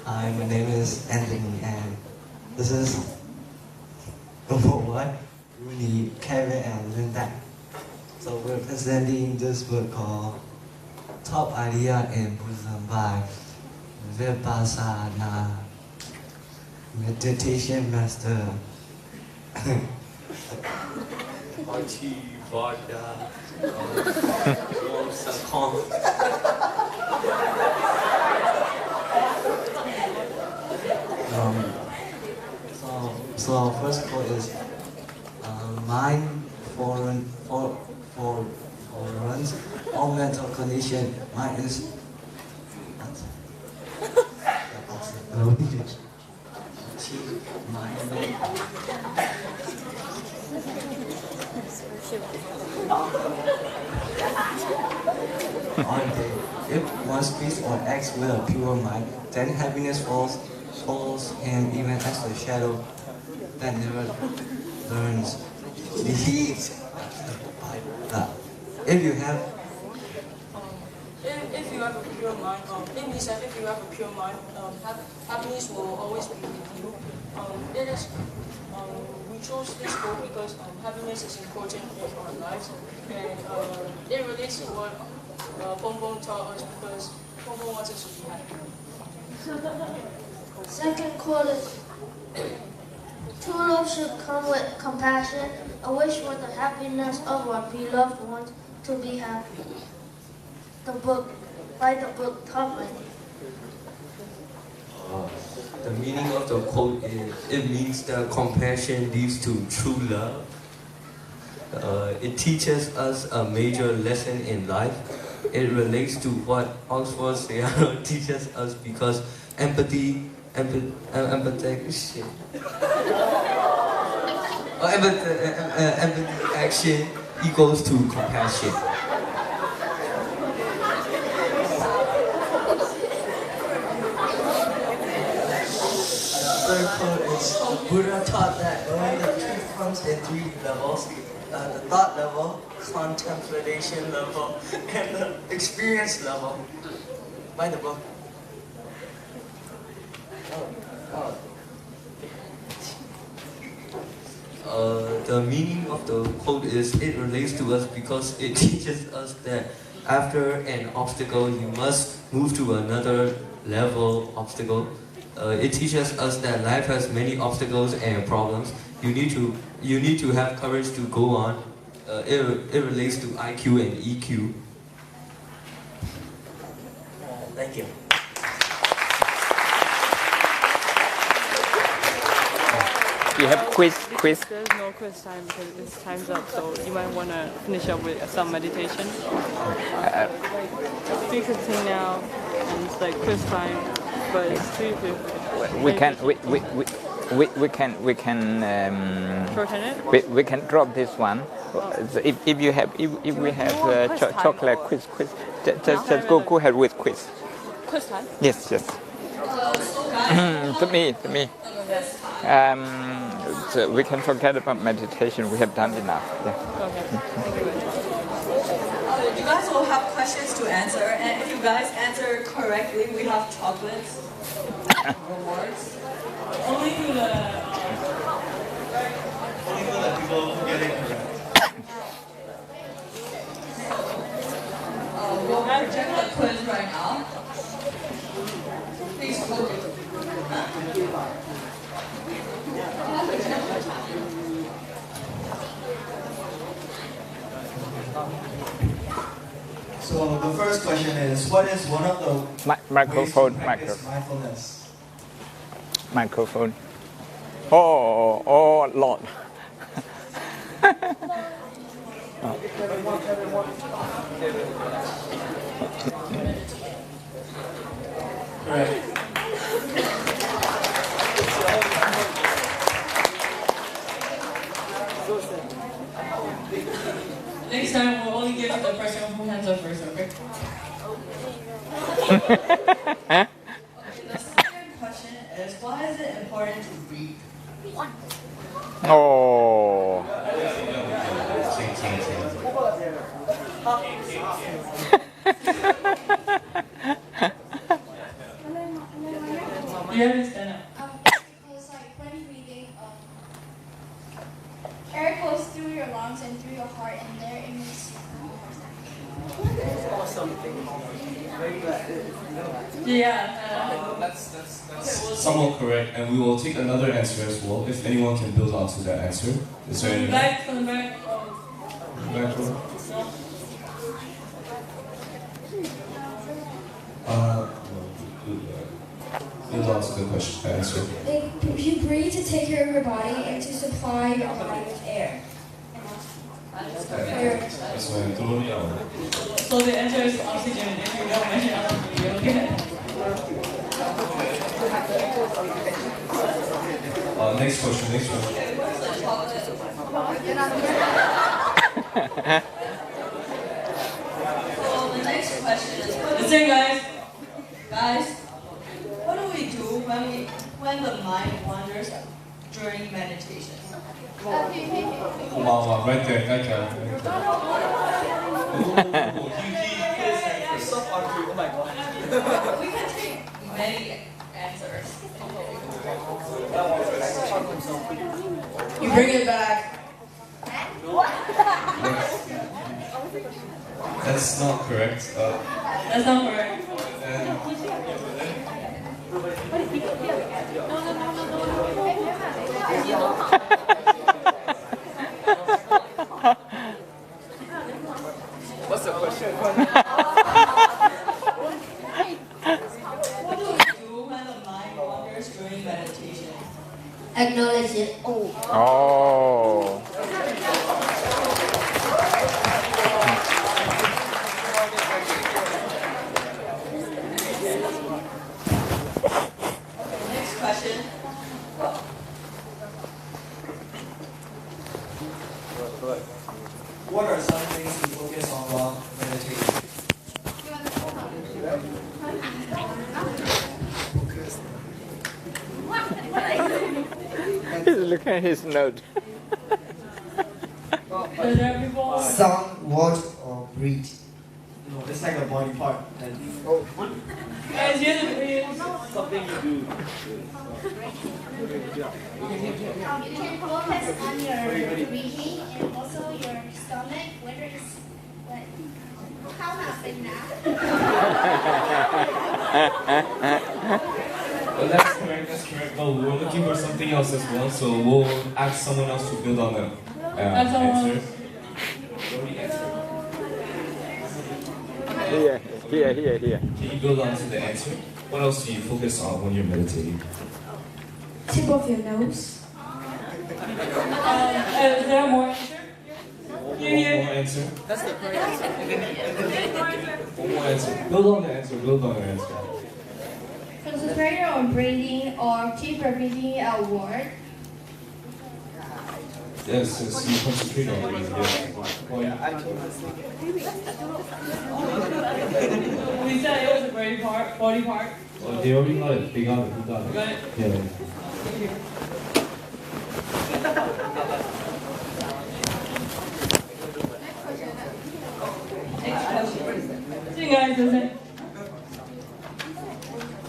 Hi, my name is Anthony, and this is number one, Rooney, Kevin, and Linda. So we're presenting this book called Top Idea in Buddhism by Vipassana Meditation Master. So our first quote is, mind foreigns all mental condition. Mind is If one speaks or acts with a pure mind, then happiness follows him even as a shadow that never learns. If you have if you have a pure mind, it means that if you have a pure mind, happiness will always be with you. We chose this quote because happiness is important in our lives, and it relates to what Bong Bong taught us because Bong Bong wants us to be happy. Second quote is, true love should come with compassion, a wish for the happiness of our beloved ones to be happy. By the book Tubman. The meaning of the quote is, it means that compassion leads to true love. It teaches us a major lesson in life. It relates to what Oxford Seattle teaches us because empathy action equals to compassion. Third quote is, Buddha taught that knowing the truth comes in 3 levels: the thought level, contemplation level, and the experience level. By the book. The meaning of the quote is, it relates to us because it teaches us that after an obstacle, you must move to another level obstacle. It teaches us that life has many obstacles and problems. You need to have courage to go on. It relates to IQ and EQ. Thank you. You have quiz. There's no quiz time because it's time's up, so you might want to finish up with some meditation. 3:15 now, and it's like quiz time, but it's 3:15. We can shorten it. We can drop this one. If we have chocolate quiz, just go ahead with quiz. Quiz time. Yes. To me. So we can forget about meditation. We have done enough. Yeah. Okay. You guys will have questions to answer, and if you guys answer correctly, we have chocolates rewards. Only to the people who get it correct. We'll project the quiz right now. Please focus. So the first question is, what is one of the microphone? Mindfulness? Microphone. Oh, Lord. Right. Next time, we'll only give it the person who hands up first, okay? The second question is, why is it important to read? Oh. You understand now? Because like when reading, air goes through your lungs and through your heart, and there it makes you That's somewhat correct, and we will take another answer as well. If anyone can build onto that answer, is there any? Back from the back. Back row. Build onto the question answer. You breathe to take care of your body and to supply your body with air. That's why I'm throwing out. So the answer is oxygen. If you don't mention oxygen, you don't get it. Next question. So the next question is, what is Listen, guys. Guys, what do we do when the mind wanders during meditation? Wow, right there, right there. Oh my god. We can take many answers. You bring it back. That's not correct. That's not correct. What's the question? What do we do when the mind wanders during meditation? Acknowledge it. Oh. Next question. What are some things to focus on while meditating? He's looking at his note. Sound, word, or breathe. No, it's like a body part. Guys, you have to breathe. Something you do. You can focus on your breathing and also your stomach, whether it's like how happened now. Well, that's correct, that's correct. Well, we're looking for something else as well, so we'll ask someone else to build on the answer. Here. Can you build on to the answer? What else do you focus on when you're meditating? Tip of your nose. Is there more answer? One more answer. That's the correct answer. One more answer. Build on the answer, build on the answer. Concentrate on breathing or keep repeating a word. Yes, you concentrate on breathing. Yes. We said it was a body part. Oh, they already got it. They got it. Got it? Yeah. Next question. See you guys, listen.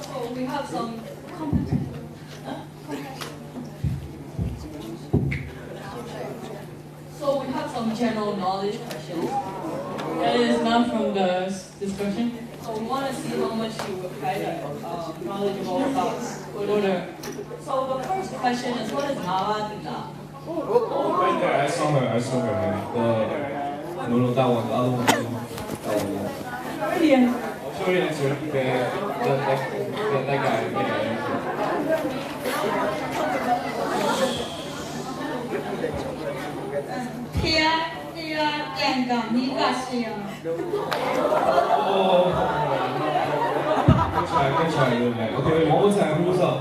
So we have some general knowledge questions. That is not from this question. So we want to see how much you guys are knowledgeable about order. So the first question is, what is Navadina? Oh, right there. I saw her. No, that one. The other one. Already answered. I'll show you the answer. That guy. Good try. Okay, one more time. Who's up?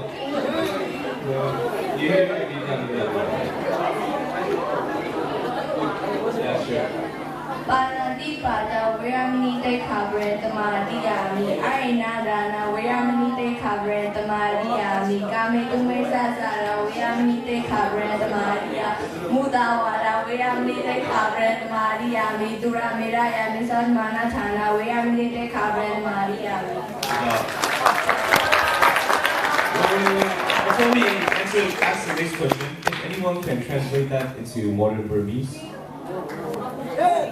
Yeah, sure. Panati pada veramani te khabre tamadi ami arina dana veramani te khabre tamadi ami kame tume sasara veramani te khabre tamadi mudawara veramani te khabre tamadi ami dura mera ya misal mana thana veramani te khabre tamadi ami. Before we ask the next question, if anyone can translate that into modern Burmese. Guys,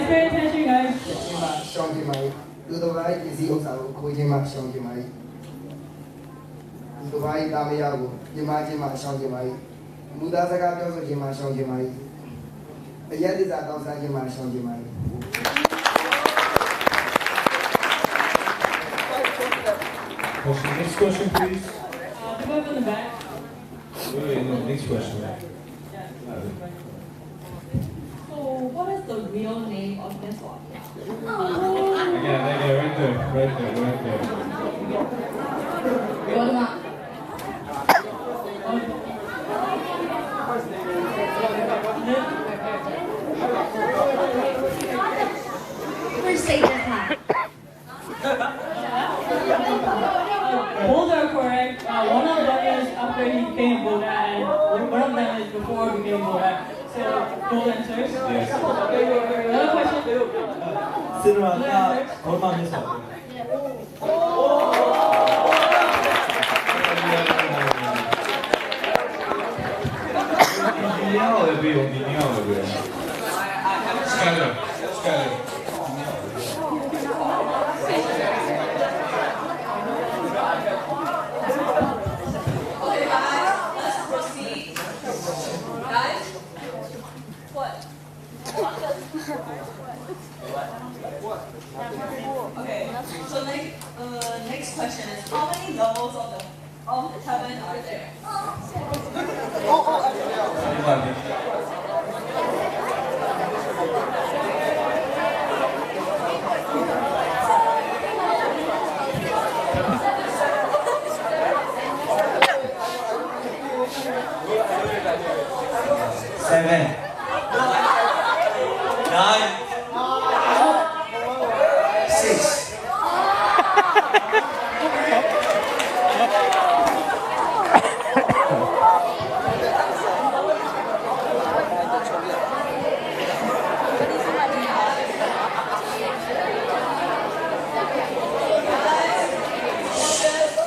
pay attention, guys. Do the right is the Osa, Kojima Shangimai. Do the right Damayago, Yamajima Shangimai. Mudazaka Josa Jima Shangimai. The Yadis are outside Jima Shangimai. Next question, please. Go in the back. Wait, no, next question. So, what is the real name of this one? Yeah, right there. Godma. First statement time. Both are correct. One of them is after he became Buddha, and one of them is before he became Buddha. So, both answers? Yes. Another question? Cinderella, 얼마 해서? Okay, guys, let's proceed. Guys, what? Okay, so next question is how many levels of heaven are there? Seven. 9. 6.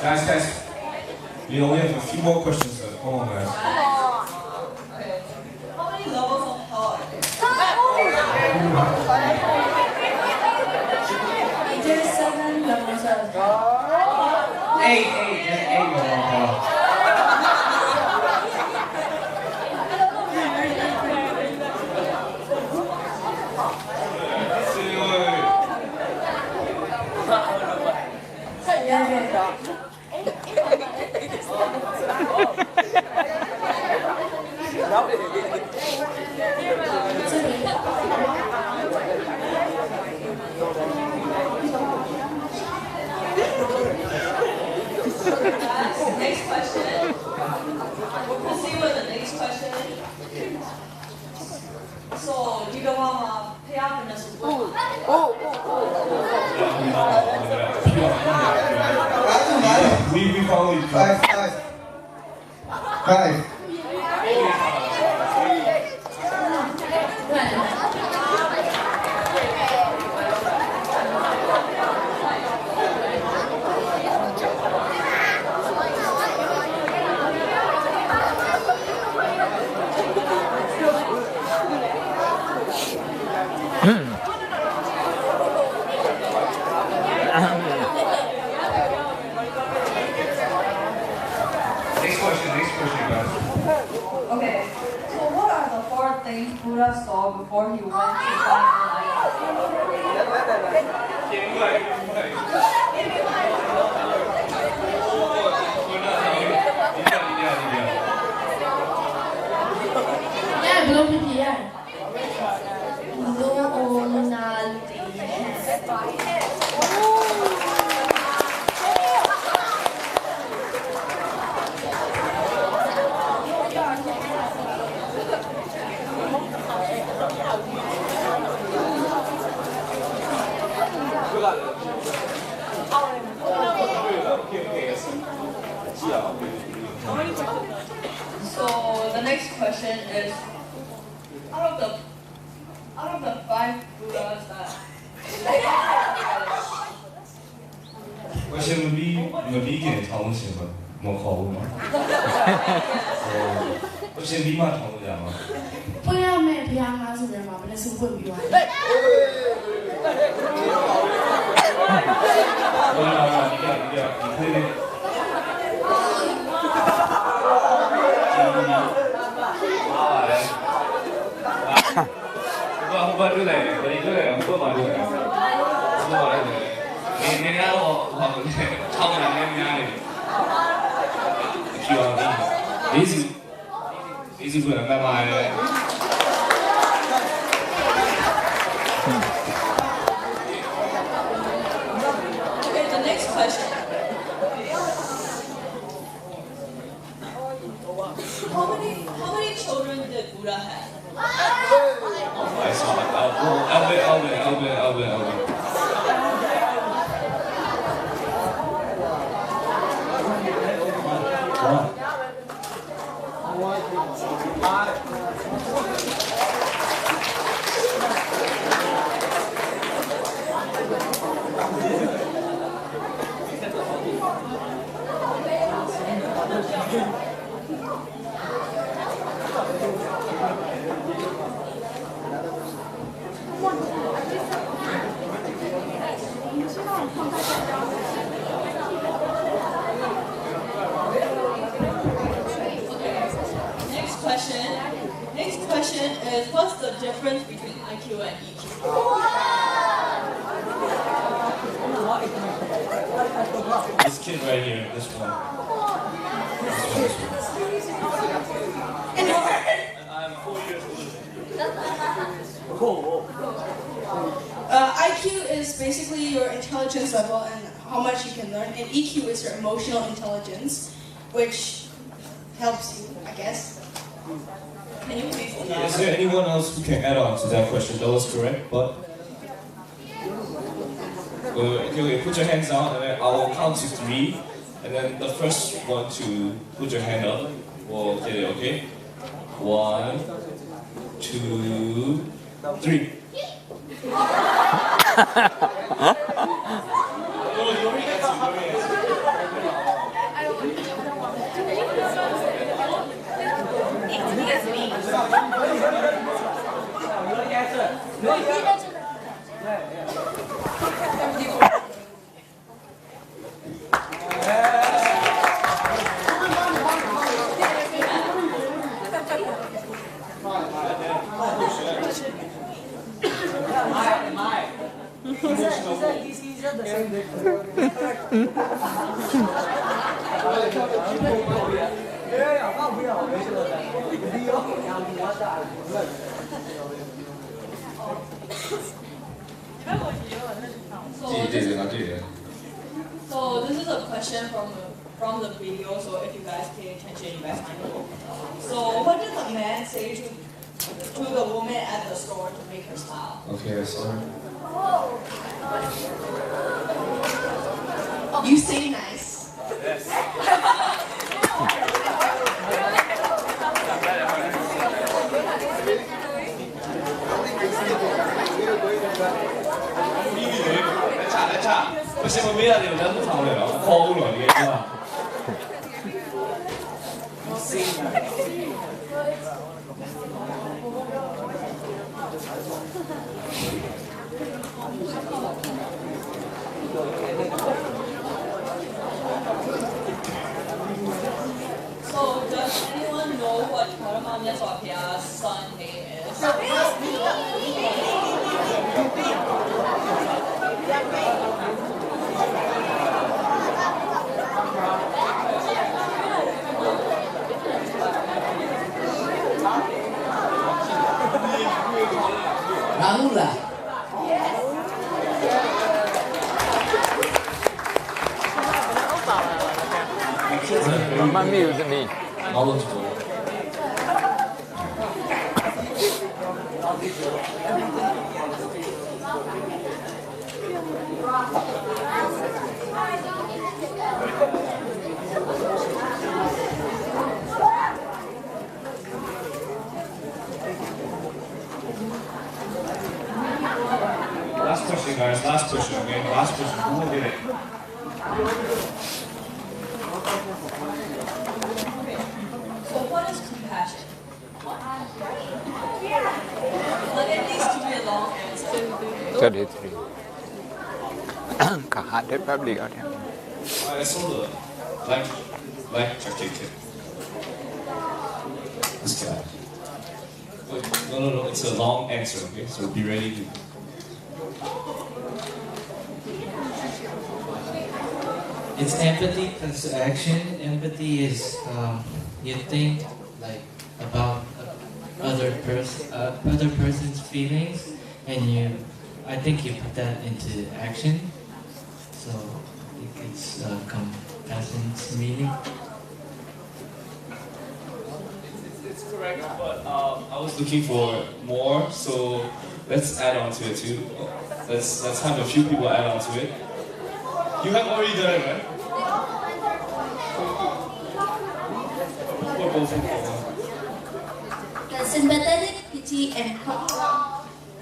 Guys, we only have a few more questions left. Come on, guys. Okay. How many levels of hell are there? There's 7 levels of hell. 8. There's 8 levels of hell. Next question. We'll proceed with the next question. So, you don't want to pay off in this book. We probably 5. Next question, guys. Okay. So, what are the 4 things Buddha saw before he went to find So the next question is, out of the 5 Buddhas that Question would be, can tell us about more call. Question be my tongue down. 不要咩不要妈是人嘛，不能是混比完。Easy for them, bye. Okay, the next question. How many children did Buddha have? I saw it. Albert. Next question is, what's the difference between IQ and EQ? This kid right here, this one. I'm 4 years older. IQ is basically your intelligence level and how much you can learn, and EQ is your emotional intelligence, which helps you, I guess. Can you please? Is there anyone else who can add on to that question? That was correct, but okay, put your hands down, and then I'll count to 3, and then the first one to put your hand up will get it. Okay, 1, 2, 3. So this is a question from the video, so if you guys pay attention, you guys might know. So what did the man say to the woman at the store to make her smile? Okay, so You say nice. yes. So does anyone know what Karamanya Swapia's son name is? Ramula. Mamma use me. Knowledgeable. Last question, guys. Last question, okay? Last question. Who will get it? So what is compassion? Like it needs to be a long answer. 33. Kahat public out here. I saw the life jacket. This guy. Wait, no. It's a long answer, okay? So be ready to. It's empathy comes to action. Empathy is you think like about other person's feelings, and I think you put that into action. So it's compassion's meaning. It's correct, but I was looking for more, so let's add on to it too. Let's have a few people add on to it. You have already done it, right? The sympathetic, pity, and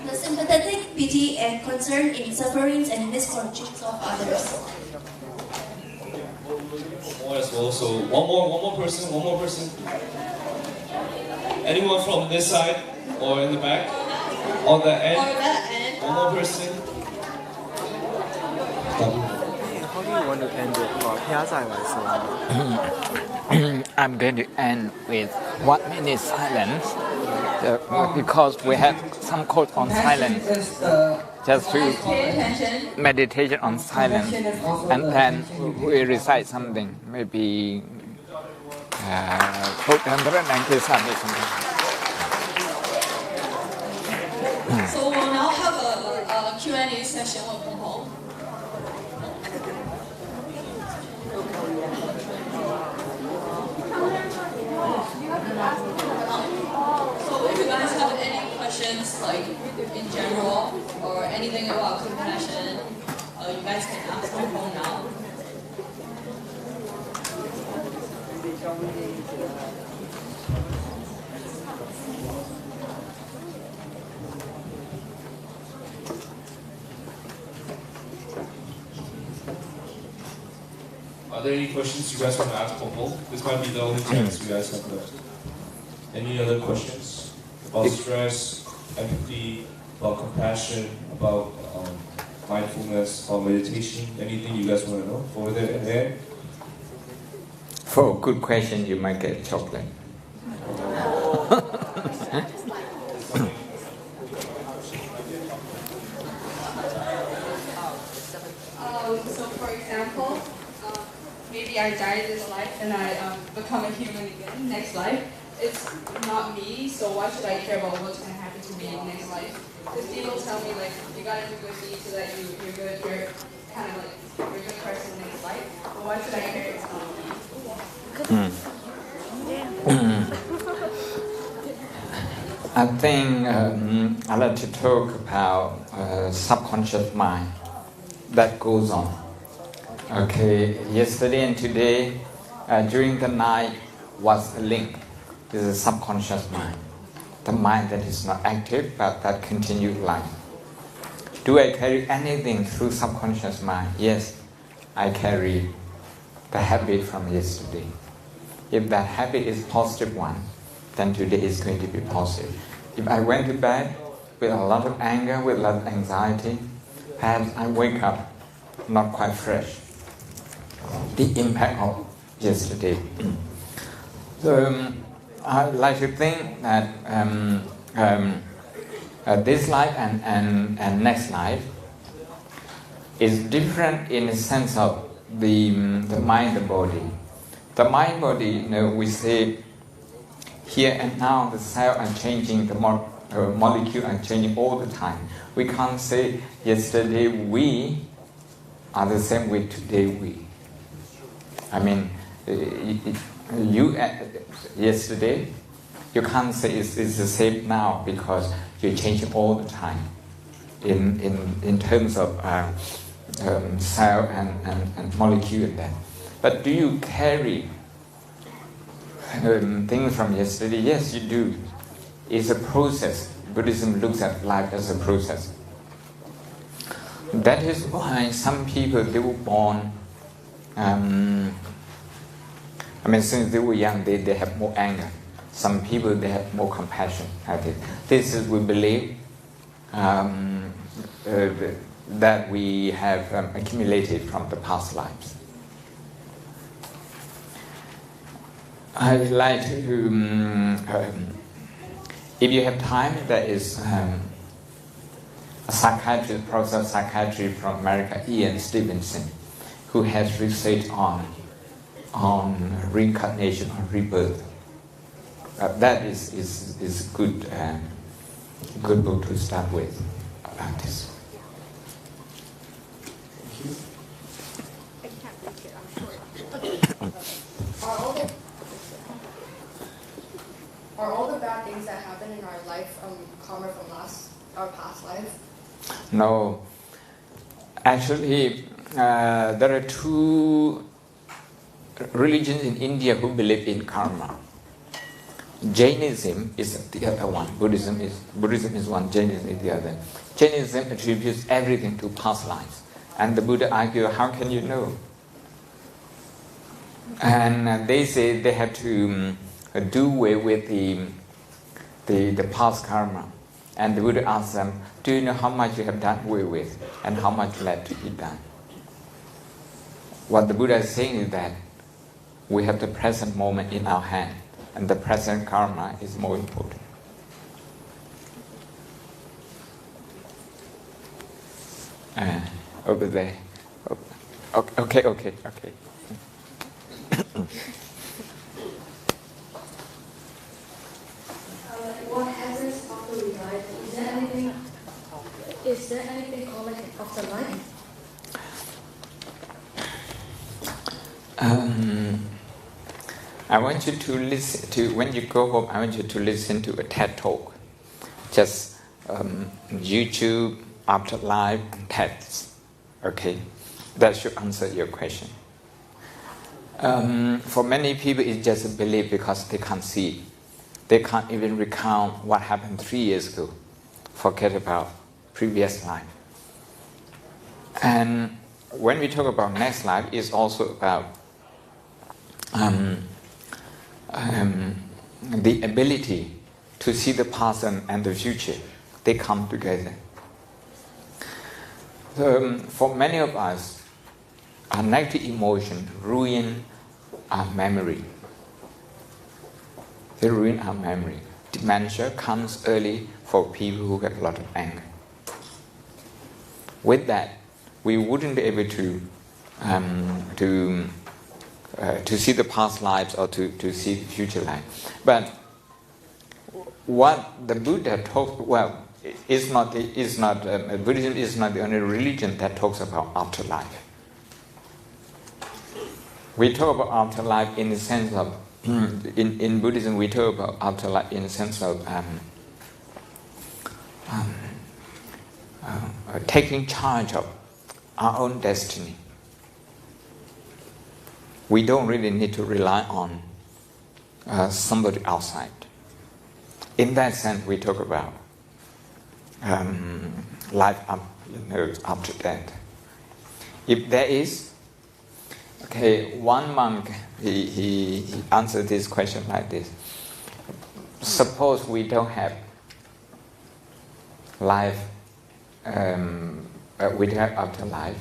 the sympathetic pity and concern in sufferings and misfortunes of others. More as well. So one more person. Anyone from this side or in the back? On the end. Or that end. One more person. How do you want to end it? I'm going to end with 1 minute silence because we have some quotes on silence. Just to meditation on silence, and then we recite something, maybe quote 100 and kiss something. So we'll now have a Q&A session with Paul. So if you guys have any questions, like in general, or anything about compassion, you guys can ask my phone now. Are there any questions you guys want to ask Paul? This might be the only chance you guys have left. Any other questions about stress, empathy, about compassion, about mindfulness, about meditation? Anything you guys want to know over there and there? For a good question, you might get chocolate. So for example, maybe I die this life and I become a human again next life. It's not me, so why should I care about what's going to happen to me in next life? Because people tell me like, you got to do good deeds so that you're good, you're kind of like, you're a good person next life. But why should I care? It's not me. I think I'd like to talk about subconscious mind that goes on. Okay, yesterday and today, during the night, was a link. This is a subconscious mind, the mind that is not active but that continues life. Do I carry anything through subconscious mind? Yes, I carry the habit from yesterday. If that habit is positive one, then today is going to be positive. If I went to bed with a lot of anger, with a lot of anxiety, perhaps I wake up not quite fresh. The impact of yesterday. So I like to think that this life and next life is different in the sense of the mind and body. The mind body, we say here and now the cells are changing, the molecules are changing all the time. We can't say yesterday we are the same way today we. I mean, you yesterday, you can't say it's the same now because you're changing all the time in terms of cell and molecule and that. But do you carry things from yesterday? Yes, you do. It's a process. Buddhism looks at life as a process. That is why some people, they were born, since they were young, they have more anger. Some people, they have more compassion. This is, we believe, that we have accumulated from the past lives. I'd like to, if you have time, there is a psychiatrist, professor of psychiatry from America, Ian Stevenson, who has research on reincarnation or rebirth. That is good book to start with about this. Are all the bad things that happen in our life karma from our past life? No. Actually, there are two religions in India who believe in karma. Jainism is the other one. Buddhism is one, Jainism is the other. Jainism attributes everything to past lives. And the Buddha argued, how can you know? And they say they have to do away with the past karma. And the Buddha asked them, do you know how much you have done away with and how much left to be done? What the Buddha is saying is that we have the present moment in our hand, and the present karma is more important. Over there. Okay. What happens after we die? Is there anything called like an afterlife? I want you to listen to, when you go home, I want you to listen to a TED talk. Just YouTube, afterlife, and TEDs. Okay? That should answer your question. For many people, it's just a belief because they can't see it. They can't even recount what happened 3 years ago. Forget about previous life. And when we talk about next life, it's also about the ability to see the past and the future. They come together. For many of us, our negative emotion ruin our memory. They ruin our memory. Dementia comes early for people who have a lot of anger. With that, we wouldn't be able to see the past lives or to see the future life. But what the Buddha talks, Buddhism is not the only religion that talks about afterlife. We talk about afterlife in the sense of, in Buddhism we talk about afterlife in the sense of taking charge of our own destiny. We don't really need to rely on somebody outside. In that sense, we talk about life after death. If there is, one monk, he answered this question like this. Suppose we don't have life, we don't have afterlife.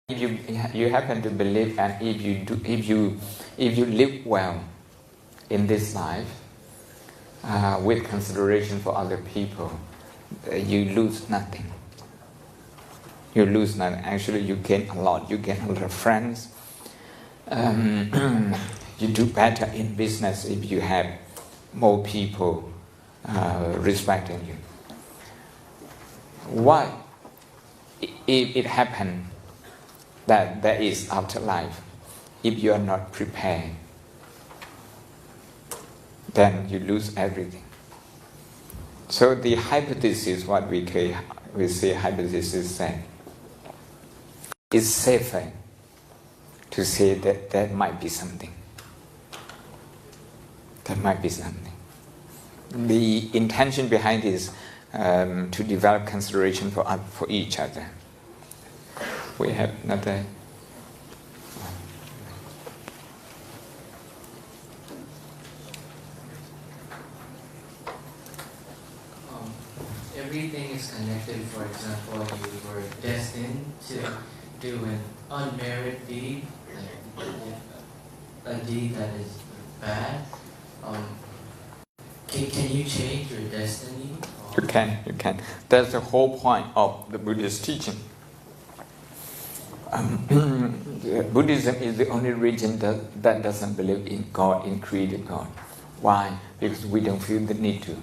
If you happen to believe, and if you live well in this life, with consideration for other people, you lose nothing. You lose nothing. Actually, you gain a lot. You gain a lot of friends. You do better in business if you have more people respecting you. What if it happened that there is afterlife? If you are not prepared, then you lose everything. So the hypothesis, what we say hypothesis that it's safer to say that there might be something. There might be something. The intention behind is to develop consideration for each other. We have another. Everything is connected. For example, you were destined to do an unmerited deed, like a deed that is bad. Can you change your destiny? You can. That's the whole point of the Buddhist teaching. Buddhism is the only religion that doesn't believe in God, in created God. Why? Because we don't feel the need to.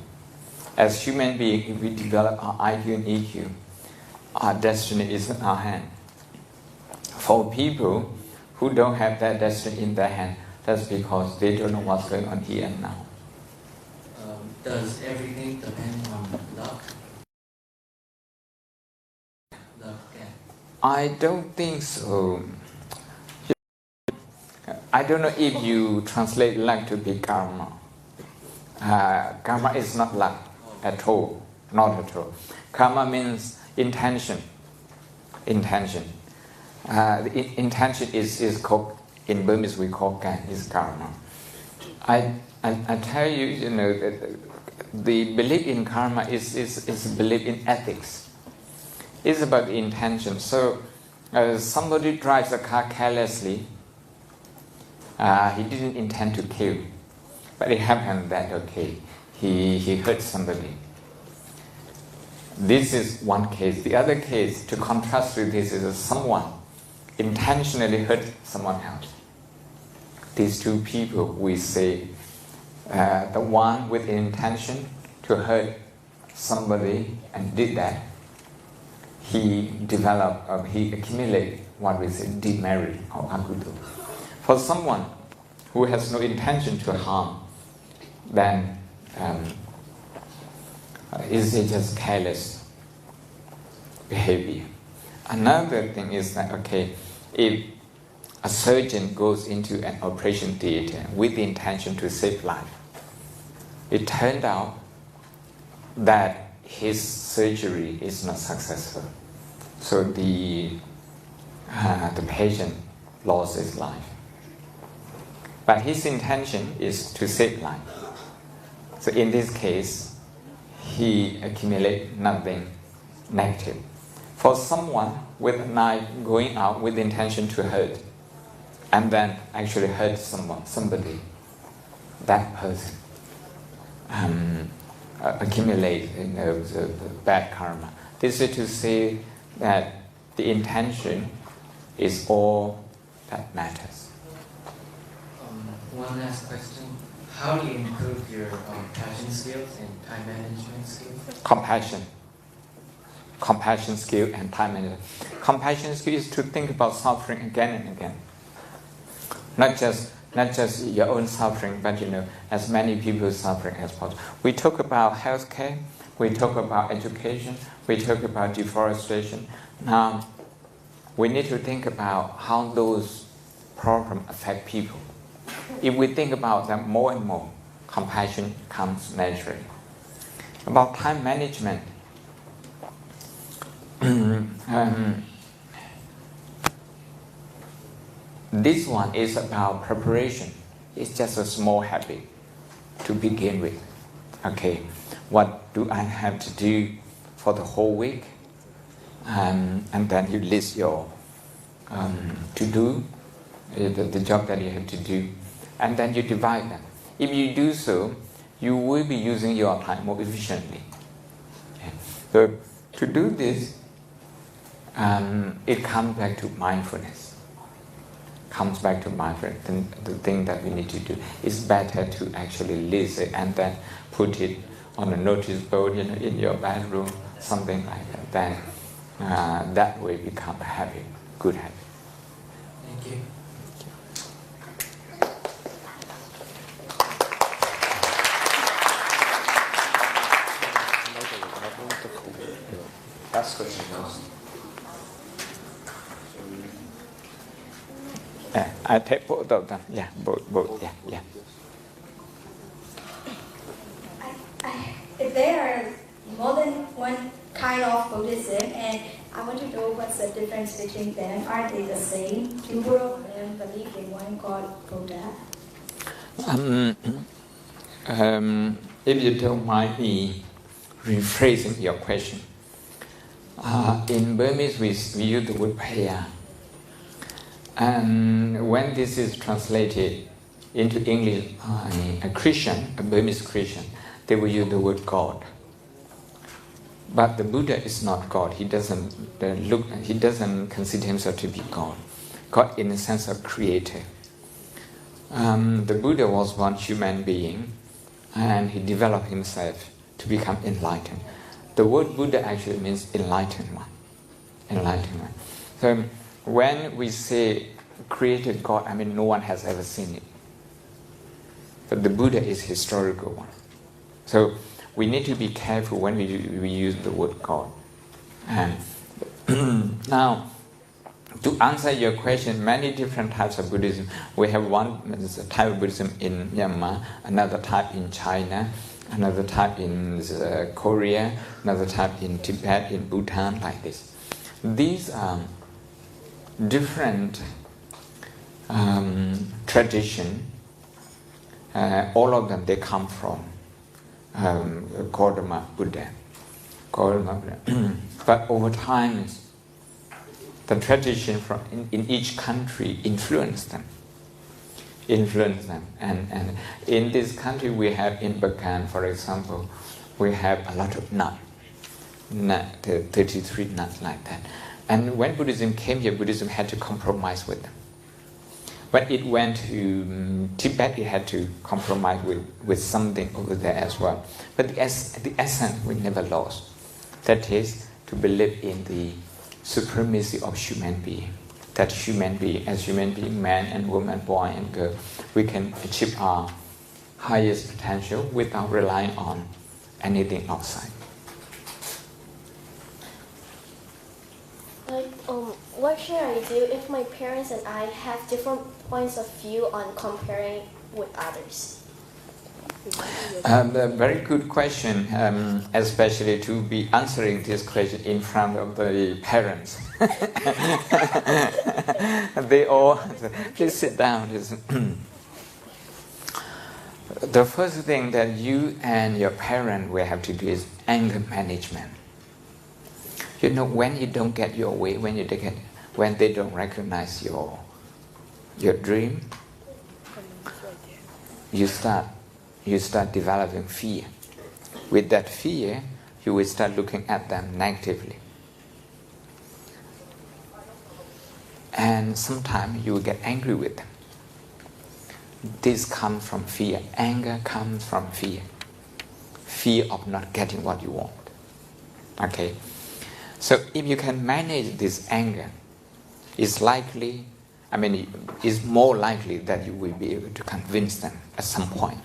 As human beings, if we develop our IQ and EQ, our destiny is in our hand. For people who don't have that destiny in their hand, that's because they don't know what's going on here and now. Does everything depend on luck? I don't think so. I don't know if you translate luck to be karma. Karma is not luck at all, not at all. Karma means intention. Intention. The intention is called, in Burmese we call gan, is karma. I tell you, the belief in karma is belief in ethics. It's about the intention. So somebody drives a car carelessly. He didn't intend to kill, but it happened that he hurt somebody. This is one case. The other case, to contrast with this, is someone intentionally hurt someone else. These two people, we say, the one with the intention to hurt somebody and did that, he developed, he accumulated what we say demerit or akudo. For someone who has no intention to harm, then is it just careless behavior? Another thing is that, if a surgeon goes into an operation theater with the intention to save life, it turned out that his surgery is not successful. So the patient lost his life. But his intention is to save life. So in this case, he accumulates nothing negative. For someone with a knife going out with the intention to hurt, and then actually hurt somebody, that person accumulates the bad karma. This is to say that the intention is all that matters. One last question. How do you improve your passion skills and time management skills? Compassion skill and time management. Compassion skill is to think about suffering again and again. Not just your own suffering, but as many people suffering as possible. We talk about healthcare, we talk about education, we talk about deforestation. Now, we need to think about how those problems affect people. If we think about them more and more, compassion comes naturally. About time management, this one is about preparation. It's just a small habit to begin with. What do I have to do for the whole week? And then you list your to do, the job that you have to do, and then you divide them. If you do so, you will be using your time more efficiently. So to do this, it comes back to mindfulness. The thing that we need to do is better to actually list it and then put it on a notice board, in your bedroom, something like that. Then that will become a habit, good habit. Thank you. Last question first. I take both of them. Yeah, both. Yeah. There are more than one kind of Buddhism, and I want to know what's the difference between them. Are they the same? Do both of them believe in one God, Buddha? If you don't mind me rephrasing your question, in Burmese we use the word paya. And when this is translated into English, a Christian, a Burmese Christian, they will use the word God. But the Buddha is not God. He doesn't consider himself to be God. God in the sense of creator. The Buddha was one human being, and he developed himself to become enlightened. The word Buddha actually means enlightened one. So when we say created God, no one has ever seen it. But the Buddha is historical one. So we need to be careful when we use the word God. And now, to answer your question, many different types of Buddhism. We have one type of Buddhism in Myanmar, another type in China, another type in Korea, another type in Tibet, in Bhutan, like this. These are different tradition. All of them, they come from Gautama Buddha. But over time, the tradition from in each country influence them. And in this country we have, in Bagan, for example, we have a lot of nuts, 33 nuts like that. And when Buddhism came here, Buddhism had to compromise with them. When it went to Tibet, it had to compromise with something over there as well. But the essence we never lost. That is, to believe in the supremacy of human being. That human being, as human being, man and woman, boy and girl, we can achieve our highest potential without relying on anything outside. What should I do if my parents and I have different points of view on comparing with others? A very good question, especially to be answering this question in front of the parents. They all, please sit down. The first thing that you and your parent will have to do is anger management. You know, when you don't get your way, when they don't recognize your dream, you start developing fear. With that fear, you will start looking at them negatively. And sometimes you will get angry with them. This comes from fear. Anger comes from fear. Fear of not getting what you want. Okay? So if you can manage this anger, it's more likely that you will be able to convince them at some point.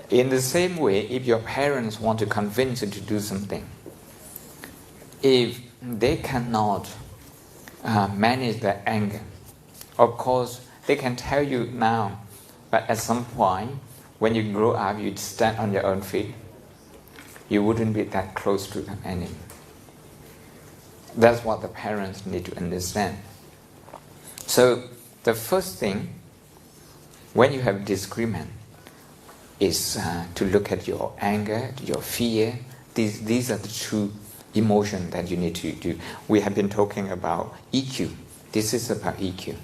In the same way, if your parents want to convince you to do something, if they cannot manage their anger, of course, they can tell you now, but at some point, when you grow up, you'd stand on your own feet. You wouldn't be that close to them anymore. That's what the parents need to understand. So, the first thing, when you have disagreement, is to look at your anger, your fear. These are the two emotions that you need to do. We have been talking about EQ. This is about EQ.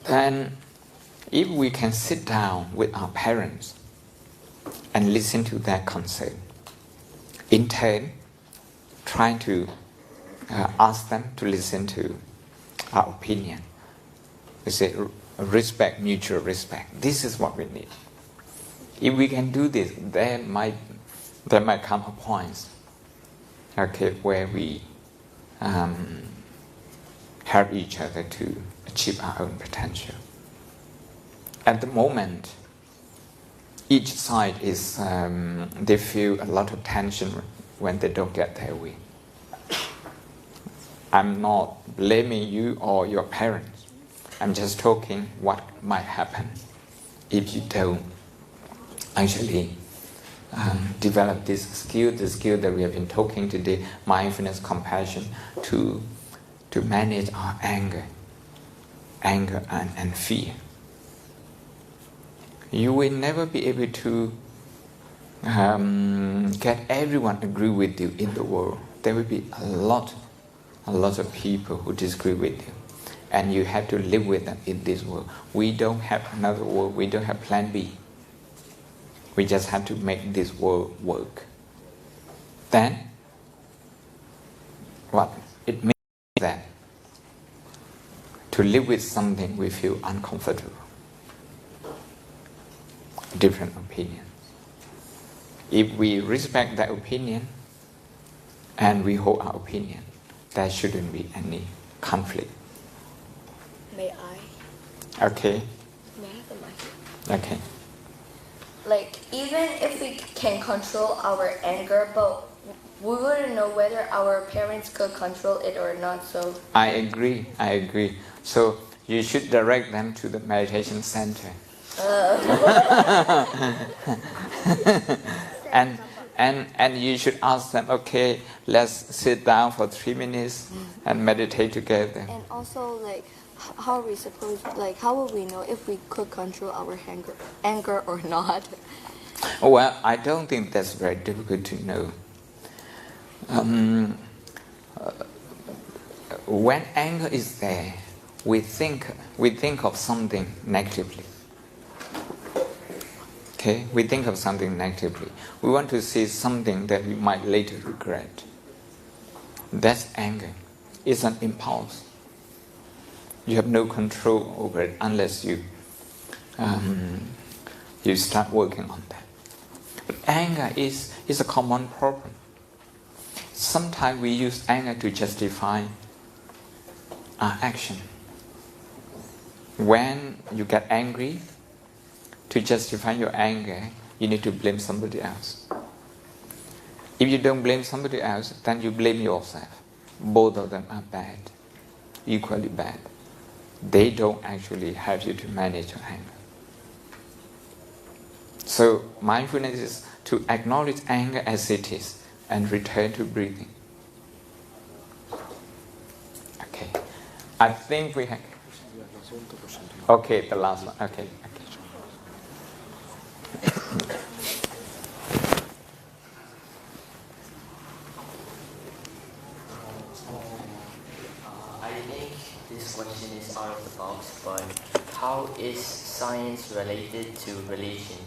And if we can sit down with our parents and listen to their concern, in turn, trying to ask them to listen to our opinion. We say respect, mutual respect. This is what we need. If we can do this, there might come a point, okay, where we help each other to achieve our own potential. At the moment, each side is they feel a lot of tension when they don't get their way. I'm not blaming you or your parents. I'm just talking what might happen if you don't actually develop this skill, the skill that we have been talking today, mindfulness, compassion, to manage our anger and fear. You will never be able to get everyone agree with you in the world. There will be a lot of people who disagree with you, and you have to live with them in this world. We don't have another world. We don't have plan B. We just have to make this world work. Then, what it means is that to live with something we feel uncomfortable, different opinions. If we respect that opinion and we hold our opinion, there shouldn't be any conflict. May I? Okay. May I have a mic? Okay. Like, even if we can control our anger, but we wouldn't know whether our parents could control it or not. So I agree. So you should direct them to the meditation center. And you should ask them, okay, let's sit down for 3 minutes and meditate together. And also, like, how are we supposed, like, how will we know if we could control our anger or not? Well, I don't think that's very difficult to know. When anger is there, we think of something negatively. Okay, we think of something negatively. We want to say something that we might later regret. That's anger. It's an impulse. You have no control over it unless you start working on that. But anger is a common problem. Sometimes we use anger to justify our action. When you get angry, to justify your anger, you need to blame somebody else. If you don't blame somebody else, then you blame yourself. Both of them are bad, equally bad. They don't actually help you to manage your anger. So mindfulness is to acknowledge anger as it is and return to breathing. Okay. I think we have... Okay, the last one. Okay. I think this question is out of the box, but how is science related to religion?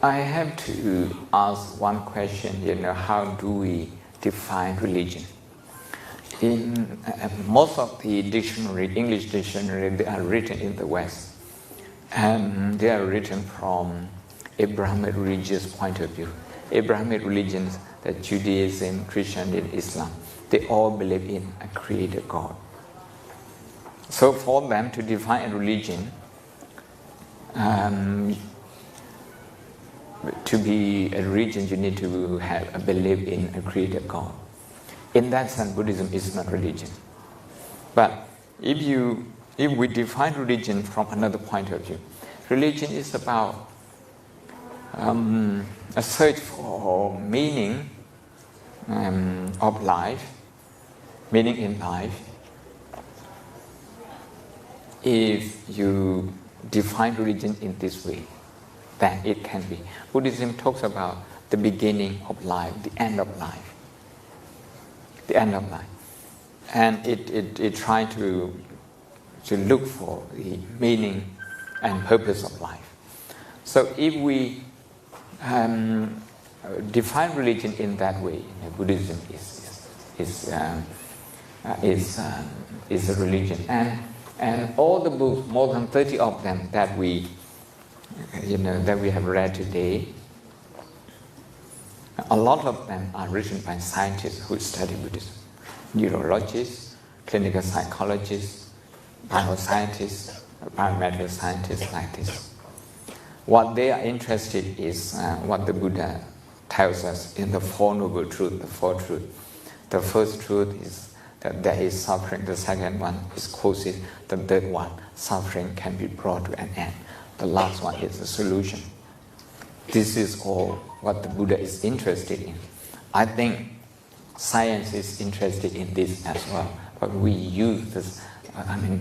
I have to ask one question, how do we define religion? In most of the English dictionary, they are written in the West. And they are written from Abrahamic religious point of view. Abrahamic religions, that Judaism, Christianity, Islam, they all believe in a creator God. So for them to define a religion, to be a religion, you need to have a belief in a creator God. In that sense, Buddhism is not religion. But if we define religion from another point of view, religion is about a search for meaning of life, meaning in life. If you define religion in this way, then it can be. Buddhism talks about the beginning of life, the end of life. The end of life. And it tries to look for the meaning and purpose of life. So if we define religion in that way, Buddhism is a religion. And all the books, more than 30 of them that we have read today, a lot of them are written by scientists who study Buddhism. Neurologists, clinical psychologists, bioscientists, biomedical scientists like this. What they are interested is what the Buddha tells us in the Four Noble Truths, the Four Truths. The first truth is that there is suffering. The second one is quoted. The third one, suffering can be brought to an end. The last one is the solution. This is all what the Buddha is interested in. I think science is interested in this as well, but we use this,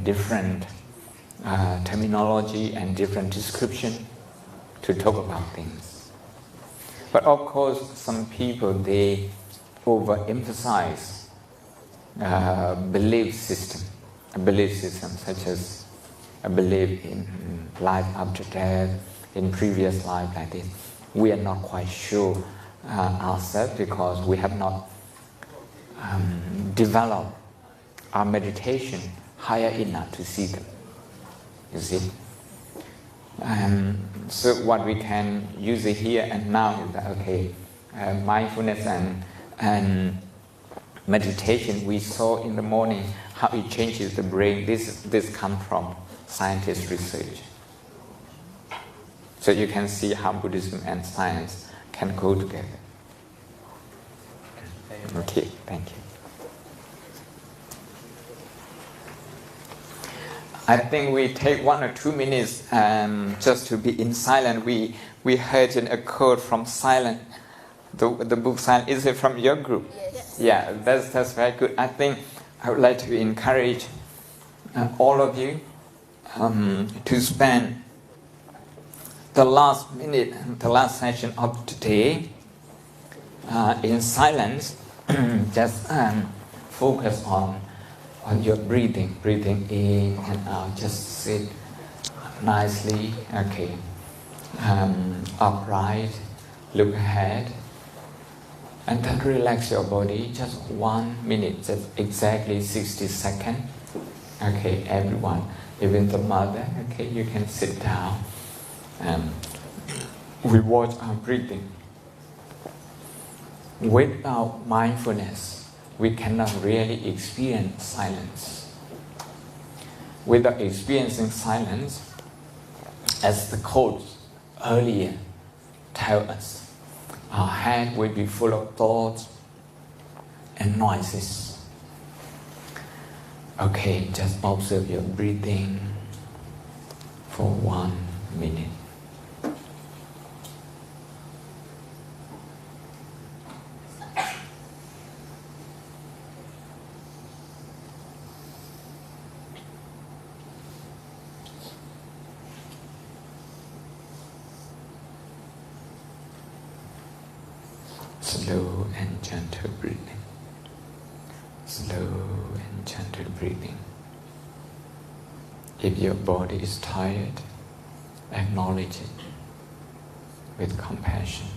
different terminology and different description to talk about things. But of course, some people, they overemphasize belief system such as a belief in life after death, in previous life like this. We are not quite sure ourselves because we have not developed our meditation higher enough to see them. You see? So what we can use it here and now is that, mindfulness and meditation, we saw in the morning how it changes the brain. This comes from scientist research. So you can see how Buddhism and science can go together. Okay, thank you. I think we take 1 or 2 minutes just to be in silence. We heard a quote from Silent, the book Silent. Is it from your group? Yes. Yeah, that's very good. I think I would like to encourage all of you to spend the last minute, the last session of today in silence. Just focus on your breathing in and out. Just sit nicely, okay, upright, look ahead, and then relax your body. Just 1 minute, just exactly 60 seconds. Okay, everyone, even the mother, okay, you can sit down. We watch our breathing. Without mindfulness, we cannot really experience silence. Without experiencing silence, as the quote earlier tell us, our head will be full of thoughts and noises. Okay, just observe your breathing for 1 minute. Slow and gentle breathing. Slow and gentle breathing. If your body is tired, acknowledge it with compassion.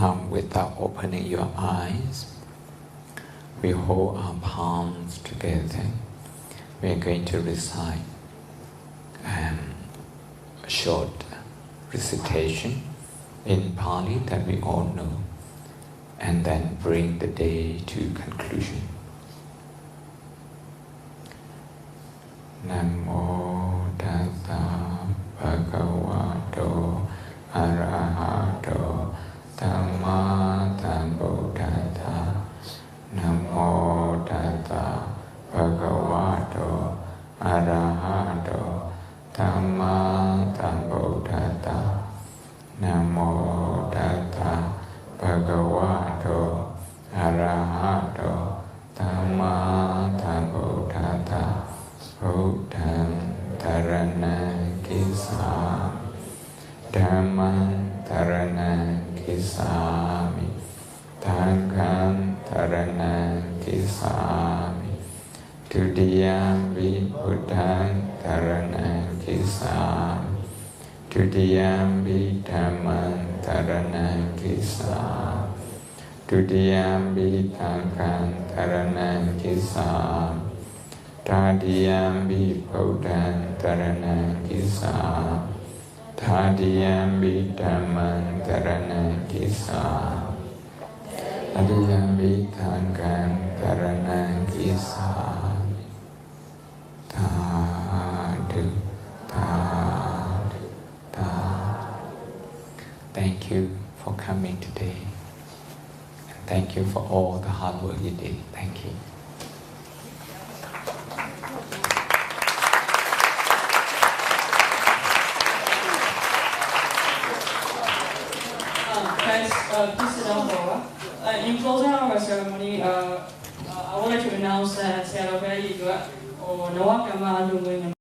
Now, without opening your eyes, we hold our palms together. We are going to recite a short recitation in Pali that we all know, and then bring the day to conclusion. Namo tassa bhagavato arahato Dhamma Sambuddhassa. Namo tassa bhagavato arahato Dhamma Sambuddhassa. Namo tassa bhagavato arahato Dhamma Sambuddhassa. Buddham taranam gissami, Dhammam taranam gissami, Sangham taranam gissami, Tudiyampi Buddham taranam gissami, Tudiyampi Dhammam taranam gissami, Tudiyampi Sangham taranam gissami, Tadiyampi Buddham taranam gissami, Tadiyampi Dhammam taranam gissami, Tadiyampi Sangham taranam gissami. Tadu, tadu, tadu. Thank you for coming today. And thank you for all the hard work you did. Thank you. Guys, please sit down for a while. In closing our ceremony, I would like to announce that Sarah Valley or Nawakama